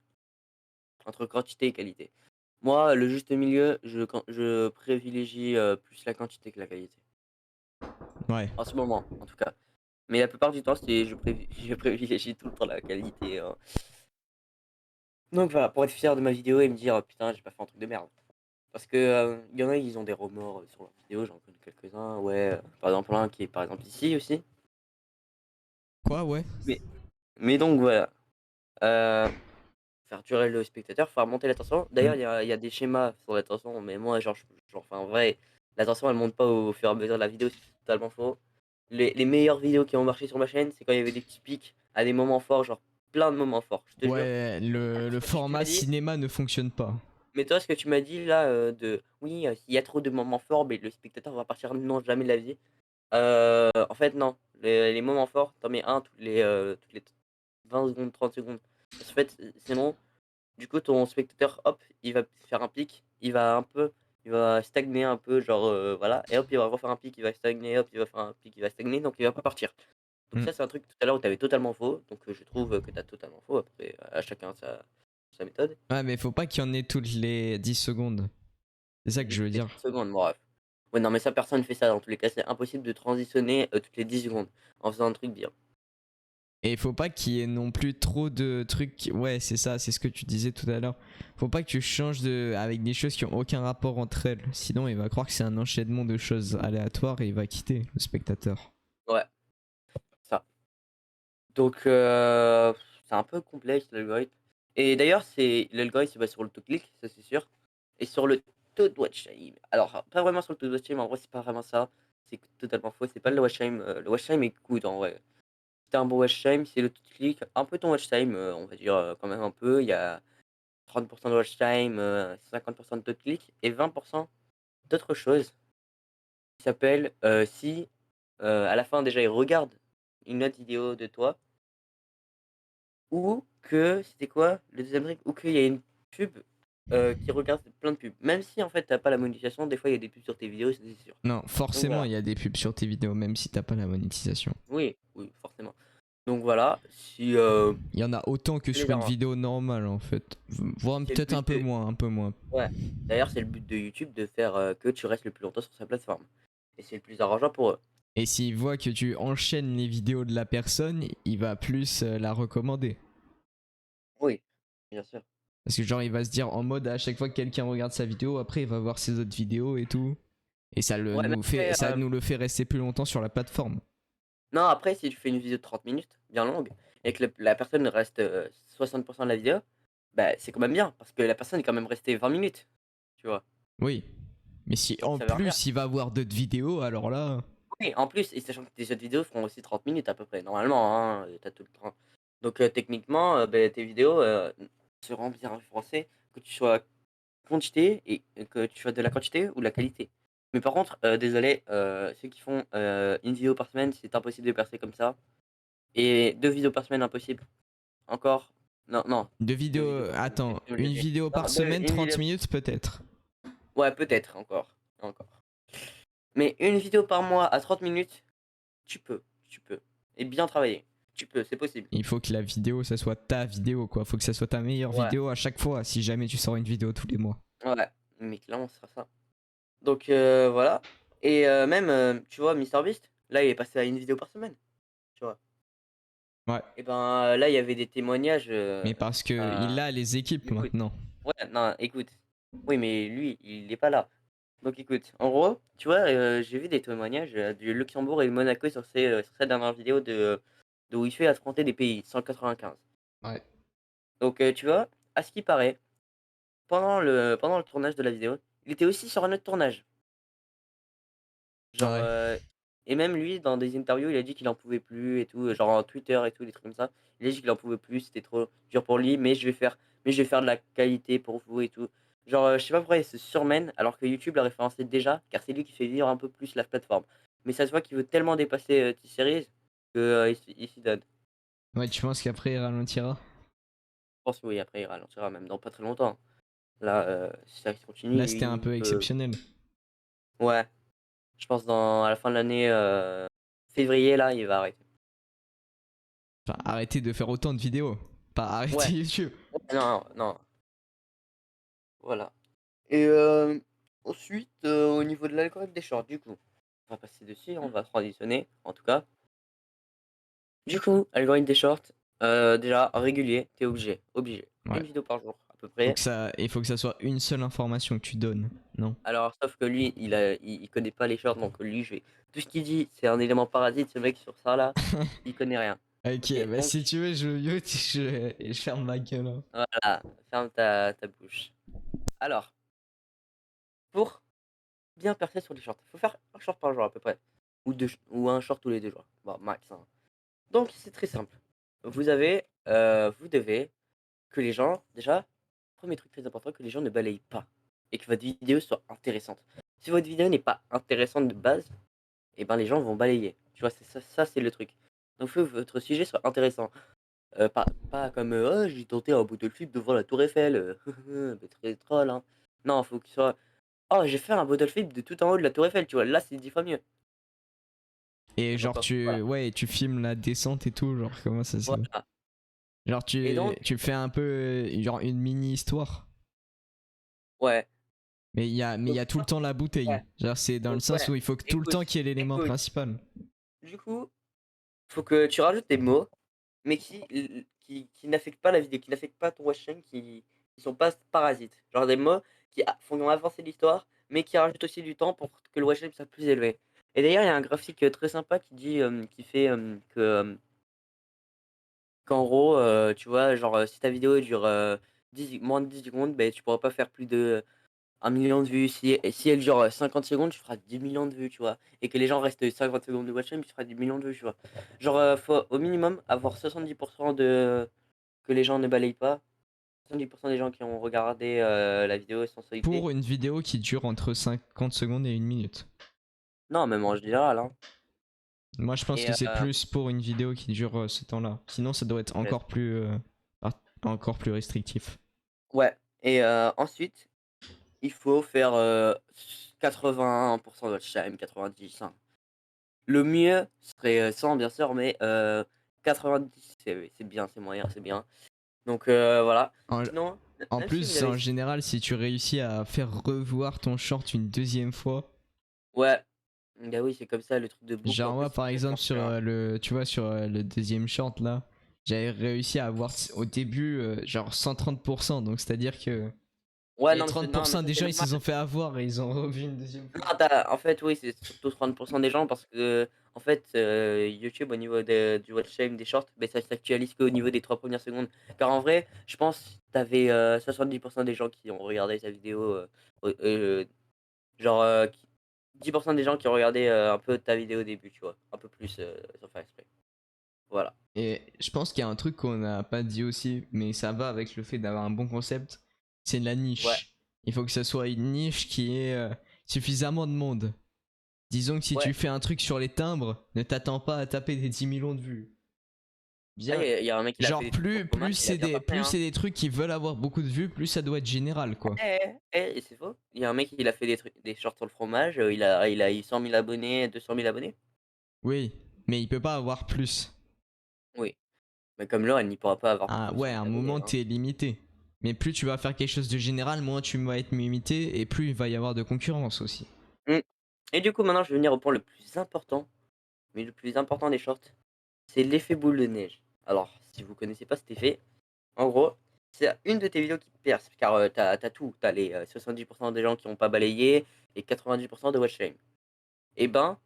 Entre quantité et qualité. Moi, le juste milieu, je privilégie, plus la quantité que la qualité. Ouais. En ce moment, en tout cas. Mais la plupart du temps, c'est je privilégie tout le temps la qualité, hein. Donc voilà, pour être fier de ma vidéo et me dire: «Putain, j'ai pas fait un truc de merde». Parce que, il y en a, ils ont des remords, sur leurs vidéos, j'en connais quelques-uns, ouais, par exemple un qui est par exemple ici aussi. Quoi, ouais? Mais mais donc voilà, heu, faire durer le spectateur, faire monter l'attention. D'ailleurs, Hmm. il y a des schémas sur l'attention, mais moi genre enfin en vrai, l'attention elle monte pas au fur et à mesure de la vidéo, c'est totalement faux. Les meilleures vidéos qui ont marché sur ma chaîne, c'est quand il y avait des petits pics à des moments forts, genre plein de moments forts, je te jure. Ouais, le Ce que tu format m'as dit cinéma ne fonctionne pas. Mais toi, ce que tu m'as dit là, de oui, s'il y a trop de moments forts, mais le spectateur va partir. Non, jamais de la vie. En fait, non. Les moments forts, tu en mets un toutes les 20 secondes, 30 secondes. Parce qu'en fait, sinon, du coup, ton spectateur, hop, il va faire un pic, il va stagner un peu, genre, voilà, et hop, il va refaire un pic, il va stagner, hop, il va faire un pic, il va stagner, donc il va pas partir. Donc Hmm. ça, c'est un truc tout à l'heure où tu avais totalement faux, donc je trouve que tu as totalement faux. Après, à chacun sa méthode. Ouais, mais faut pas qu'il y en ait toutes les 10 secondes. C'est ça que Dis je veux toutes les dire. 30 secondes, bref. Ouais, non, mais ça, personne fait ça dans tous les cas. C'est impossible de transitionner toutes les 10 secondes en faisant un truc bien. Et il faut pas qu'il y ait non plus trop de trucs. Ouais, c'est ça, c'est ce que tu disais tout à l'heure. Faut pas que tu changes avec des choses qui ont aucun rapport entre elles. Sinon, il va croire que c'est un enchaînement de choses aléatoires et il va quitter le spectateur. Ouais. Donc c'est un peu complexe l'algorithme et d'ailleurs c'est l'algorithme c'est basé sur le taux de clic, ça c'est sûr et sur le taux de watch time. Alors pas vraiment sur le taux de watch time, en vrai c'est pas vraiment ça, c'est totalement faux, c'est pas le watch time est good en vrai. Si tu un bon watch time, c'est le taux de clic, un peu ton watch time, on va dire, quand même un peu, il y a 30 de watch time, 50 de taux de clic et 20 d'autres choses qui s'appellent, si, à la fin déjà ils regardent une autre vidéo de toi ou que c'était quoi le deuxième truc? Ou qu'il y a une pub, qui regarde plein de pubs. Même si en fait tu pas la monétisation, des fois il y a des pubs sur tes vidéos, c'est sûr. Non, Donc forcément, voilà. il y a des pubs sur tes vidéos, même si t'as pas la monétisation. Oui, oui, forcément. Donc voilà, si, Il y en a autant que ça sur les une arrange. vidéo normale en fait. Voire C'est le peut-être but un peu de moins, un peu moins. ouais. D'ailleurs, c'est le but de YouTube de faire, que tu restes le plus longtemps sur sa plateforme et c'est le plus arrangeant pour eux. Et s'il voit que tu enchaînes les vidéos de la personne, il va plus la recommander. Oui, bien sûr. Parce que genre il va se dire en mode à chaque fois que quelqu'un regarde sa vidéo, après il va voir ses autres vidéos et tout. Et Ouais, mais après, ça nous le fait rester plus longtemps sur la plateforme. non, après si tu fais une vidéo de 30 minutes, bien longue et que le la personne reste, 60 de la vidéo, bah, c'est quand même bien parce que la personne est quand même restée 20 minutes, tu vois? Oui. Mais si Donc en ça veut rien. plus il va voir d'autres vidéos, alors là. Oui, en plus et sachant que tes autres vidéos feront aussi 30 minutes à peu près, normalement, hein, tu tout le temps. Donc techniquement, beh, tes vidéos, seront bien référencées, que tu sois quantité et que tu sois de la quantité ou de la qualité. Mais par contre, désolé, ceux qui font, une vidéo par semaine, c'est impossible de percer comme ça et 2 vidéos par semaine, impossible. Encore non, non, Deux 2 vidéos. vidéos par semaine, Attends, qu'est-ce que j'ai une dit? vidéo par Non, 2 semaine, une 30 vidéo minutes peut-être. ouais, peut-être encore, encore. Mais une vidéo par mois à 30 minutes, tu peux et bien travailler. Tu peux, c'est possible. Il faut que la vidéo, ça soit ta vidéo quoi. Faut que ça soit ta meilleure Ouais, vidéo à chaque fois si jamais tu sors une vidéo tous les mois. ouais, mais clairement, ce sera ça. Donc voilà et même, tu vois, MrBeast, là, il est passé à une vidéo par semaine, tu vois? Ouais. Et ben, là, il y avait des témoignages, Mais parce que il d'un a les équipes écoute, maintenant. ouais, non, écoute, oui, mais lui, il est pas là. Donc écoute, en gros, tu vois, j'ai vu des témoignages, du Luxembourg et de Monaco sur cette dernière vidéo de où il fait affronter des pays, 195. Ouais. Donc tu vois, à ce qui paraît, pendant le tournage de la vidéo, il était aussi sur un autre tournage. Genre, Ouais. et même lui, dans des interviews, il a dit qu'il en pouvait plus et tout, genre en Twitter et tout, des trucs comme ça. Il a dit qu'il en pouvait plus, c'était trop dur pour lui, mais je vais faire de la qualité pour vous et tout. Genre, je sais pas pourquoi il se surmène alors que YouTube l'a référencé déjà, car c'est lui qui fait vivre un peu plus la plateforme. Mais ça se voit qu'il veut tellement dépasser, T-Series que, il s'y donne. Ouais, tu penses qu'après il ralentira? Je pense que oui, après il ralentira même dans pas très longtemps. Là, si ça continue, Là c'était un il peu peut exceptionnel. ouais, je pense à la fin de l'année, février là, il va arrêter. Enfin, arrêtez de faire autant de vidéos. Pas arrêter Ouais, YouTube. ouais, non, non, voilà. Et ensuite, au niveau de l'algorithme des shorts, du coup, on va passer dessus, on va transitionner, en tout cas. Du coup, algorithme des shorts, déjà régulier, t'es obligé. Ouais. Une vidéo par jour, à peu Faut près. que ça, il faut que ça soit une seule information que tu donnes, non? Alors, sauf que lui, il connaît pas les shorts, donc lui, tout ce qu'il dit, c'est un élément parasite, ce mec sur ça, là, il connaît rien. Ok, Ok, bah si donc, tu veux, je mute, je ferme ma gueule, hein. voilà, ferme ta bouche. Alors, pour bien percer sur les shorts, il faut faire un short par jour, à peu près. Ou un short tous les 2 jours. Bon, max, hein. Donc c'est très simple. Vous devez que les gens, déjà, premier truc très important, que les gens ne balayent pas et que votre vidéo soit intéressante. Si votre vidéo n'est pas intéressante de base, et ben les gens vont balayer. Tu vois, c'est ça c'est le truc. Donc faut que votre sujet soit intéressant. Pas comme oh, j'ai tenté un bottle flip devant la tour Eiffel. Mais très troll, hein. Non, faut que ce soit oh, j'ai fait un bottle flip de tout en haut de la tour Eiffel, tu vois. Là, c'est 10 fois mieux. Et Et genre pourquoi? Voilà. ouais, tu filmes la descente et tout, genre comment ça se... Voilà. Genre Et donc, tu fais un peu genre une mini histoire. ouais. Mais il y Donc, a tout le temps la bouteille. ouais. Genre c'est dans le Donc, sens ouais. où il faut que tout le temps Écoute, qu'il y ait l'élément écoute. principal. Du coup, faut que tu rajoutes des mots, mais qui n'affectent pas la vidéo, qui n'affectent pas ton watch time, qui sont pas parasites. Genre des mots qui font avancer l'histoire, mais qui rajoutent aussi du temps pour que le watch time soit plus élevé. Et d'ailleurs, il y a un graphique très sympa qui dit, qui fait que qu'en gros, tu vois, genre, si ta vidéo dure, moins de 10 secondes, ben tu pourras pas faire plus de 1 million de vues. Si elle dure 50 secondes, tu feras 10 millions de vues, tu vois? Et que les gens restent 50 secondes de watch time, tu feras 10 millions de vues, tu vois? Genre, faut au minimum avoir 70 de que les gens ne balayent pas. 70 des gens qui ont regardé, la vidéo sans solliciter. Pour une vidéo qui dure entre 50 secondes et 1 minute. Non, même en général, hein. Moi, je pense Et que c'est plus pour une vidéo qui dure ce temps-là. Sinon, ça doit être peut-être. encore plus restrictif. Ouais et ensuite, il faut faire, 80 de watch time, 90, hein. Le mieux serait, 100 bien sûr, mais 90 c'est bien, c'est moyen, c'est bien. Donc voilà. En, Sinon, en même si vous plus, avez en général, si tu réussis à faire revoir ton short une deuxième fois, ouais, bah oui, c'est comme ça le truc de boucle en genre moi plus, par c'est exemple tellement sur bien. tu vois sur le deuxième short là, j'avais réussi à avoir au début genre 130%, donc c'est à dire que Ouais, et non, mais 30% ça des c'est gens ils se normal. sont fait avoir et ils ont revu une deuxième fois. Non, en fait, oui, c'est surtout 30 des gens parce que, en fait, YouTube au niveau du watch time des shorts, ben ça s'actualise qu'au niveau des 3 premières secondes. Car en vrai, je pense, tu avais, 70 des gens qui ont regardé ta vidéo, genre, 10 des gens qui ont regardé, un peu ta vidéo au début, tu vois? Un peu plus, sans faire exprès. Voilà. Et je pense qu'il y a un truc qu'on n'a pas dit aussi, mais ça va avec le fait d'avoir un bon concept, c'est la Ouais, niche. Il faut que ce soit une niche qui ait suffisamment de monde. Disons que si ouais. tu fais un truc sur les timbres, ne t'attends pas à taper des 10 millions de vues. Ah, Bien, il y a un mec qui a fait genre des trucs sur le fromage, il a bien tapé, plus hein. c'est des trucs qui veulent avoir beaucoup de vues, plus ça doit être général quoi. Et c'est faux. Il y a un mec, il a fait des shorts sur le fromage, il a eu 100 000 abonnés, 200 000 abonnés. Oui, mais il peut pas avoir plus. Oui. Mais comme là, elle n'y pourra pas avoir plus Ah que ouais, 200 à 000 un abonnés, moment hein. t'es limité. Mais plus tu vas faire quelque chose de général, moins tu vas être limité et plus il va y avoir de concurrence aussi. Mmh. Et du coup, maintenant, je vais venir au point le plus important, mais le plus important des shorts, c'est l'effet boule de neige. Alors, si vous connaissez pas cet effet, en gros, c'est une de tes vidéos qui perce, car tu as tout. Tu as les 70 des gens qui n'ont pas balayé et 90 de watch time. Et ben,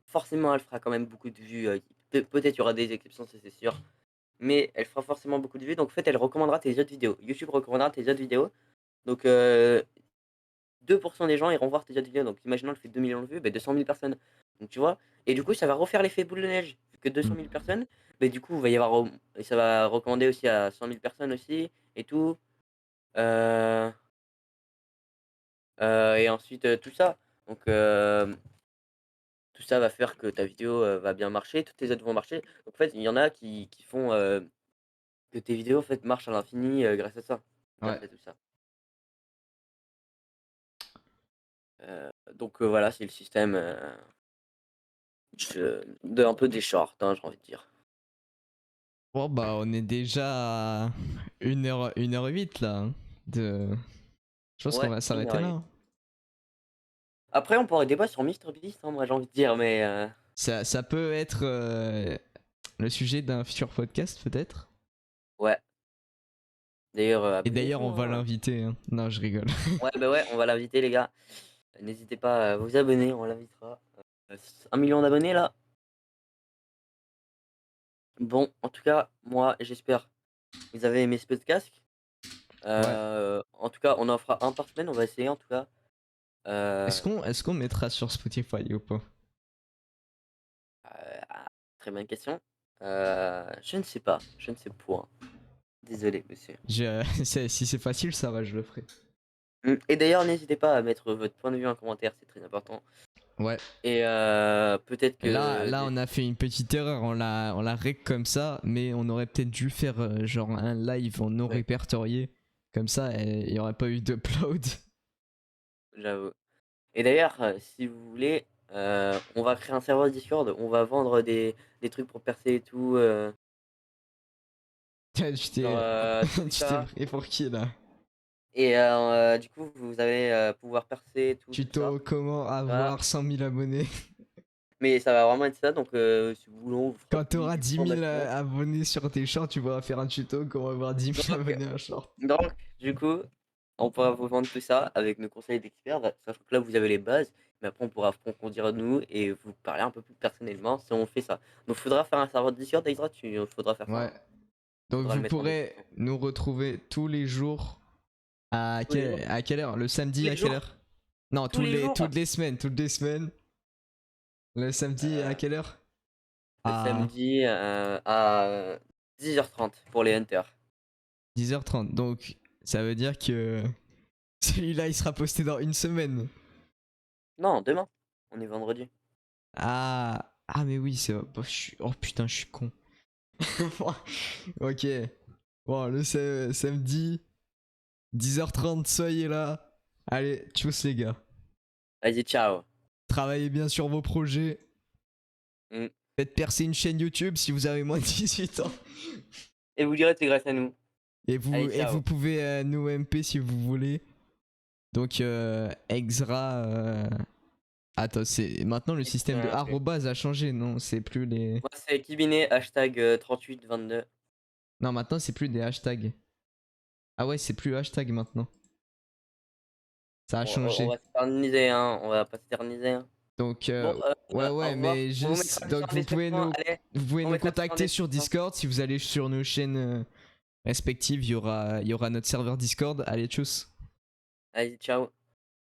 forcément, elle fera quand même beaucoup de vues. Peut-être il y aura des exceptions, ça c'est sûr, mais elle fera forcément beaucoup de vues. Donc, en fait, elle recommandera tes autres vidéos. YouTube recommandera tes autres vidéos. Donc, 2 des gens iront voir tes autres vidéos. Donc, imaginons, elle fait 2 millions de vues, 200 000 personnes. Donc, tu vois? Et du coup, ça va refaire l'effet boule de neige. Vu que 200 000 Hmm. personnes, du coup, il va y avoir, et ça va recommander aussi à 100 000 personnes aussi, et tout. Euh, et ensuite, tout ça. Donc, tout ça va faire que ta vidéo va bien marcher, toutes tes autres vont marcher. Donc, en fait, il y en a qui font que tes vidéos en fait, marchent à l'infini grâce à ça. Ouais. Grâce à tout ça. Donc, voilà, c'est le système un peu des shorts, hein, j'ai envie de dire. Bon bah on est déjà à 1h08 là, hein, de... Je pense qu'on Ouais, va une s'arrêter heure là, et hein. après, on pourrait débattre sur MrBeast, hein, moi j'ai envie de dire, mais Ça peut être le sujet d'un futur podcast peut-être. ouais. D'ailleurs, Et d'ailleurs on abonnez-vous, va hein. l'inviter, hein. Non je rigole. Ouais, ouais, on va l'inviter, les gars. N'hésitez pas à vous abonner, on l'invitera. 1 million d'abonnés là. Bon, en tout cas, moi, j'espère que vous avez aimé ce podcast. Ouais. En tout cas, on en fera un par semaine, on va essayer en tout cas. Est-ce Euh, qu'on mettra sur Spotify ou pas? Très bonne question. Je ne sais pas, je ne sais point. Désolé, monsieur. Si c'est facile ça va, je le ferai. Et d'ailleurs, n'hésitez pas à mettre votre point de vue en commentaire, c'est très important. Ouais. Et peut-être que Là, on a fait une petite erreur, on l'a rec comme ça, mais on aurait peut-être dû faire genre un live en non ouais, répertorié. Comme ça, il n'y aurait pas eu d'upload. j'avoue. Et d'ailleurs, si vous voulez, on va créer un serveur Discord, on va vendre des trucs pour percer et tout, Tu genre, t'es tout tu t'es ça. pris pour qui là? Et du coup, vous allez pouvoir percer tout ça. Tuto comment Voilà. avoir 100 000 abonnés. Mais ça va vraiment être ça, donc si vous voulez, on vous fera Quand t'auras du 10 000 formation. abonnés sur tes shorts, tu pourras faire un tuto comment avoir 10 000 Donc, abonnés à un short. donc, du coup, on pourra vous vendre tout ça avec nos conseils d'experts, sachant que là, vous avez les bases. Mais après, on pourra approfondir nous et vous parler un peu plus personnellement si on fait ça. Donc, faudra faire un serveur Discord, Extra, faudra faire ça, Ouais. hein. Donc Faudra le vous mettre en pourrez description. nous retrouver tous les jours Tous les jours. à quelle heure? Le Tous samedi les à quelle jours. heure? Non, Tous les jours. toutes les semaines, toutes les semaines. Le samedi à Euh, quelle heure? le À samedi à 10h30 pour les hunters. 10h30. Donc ça veut dire que celui-là il sera posté dans une semaine. Non, demain. On est vendredi. Ah mais oui, c'est oh, oh putain, je suis con. OK. Bon, le samedi 10h30, soyez là. Allez, tchuss les gars. Vas-y, ciao. Travaillez bien sur vos projets. Mm. Faites percer une chaîne YouTube si vous avez moins de 18 ans. Et vous direz que c'est grâce à nous. Allez, Et vous ciao. pouvez nous MP si vous voulez. Donc Exra. Attends, c'est maintenant le système de arrobase a changé, non? C'est plus les. Moi, c'est Kibiné, hashtag 3822. Non, maintenant c'est plus des hashtags. Ah ouais, c'est plus hashtag maintenant. Ça a On changé. va s'éterniser, hein. On va pas s'éterniser, hein. Donc Bon, ouais au ouais, revoir. mais On vous juste mettra tout ça donc en description. Allez, vous pouvez on nous mettra tout ça en contacter sur description. Discord si vous allez sur nos chaînes respectives, il y aura notre serveur Discord. Allez, tchuss. Allez, ciao.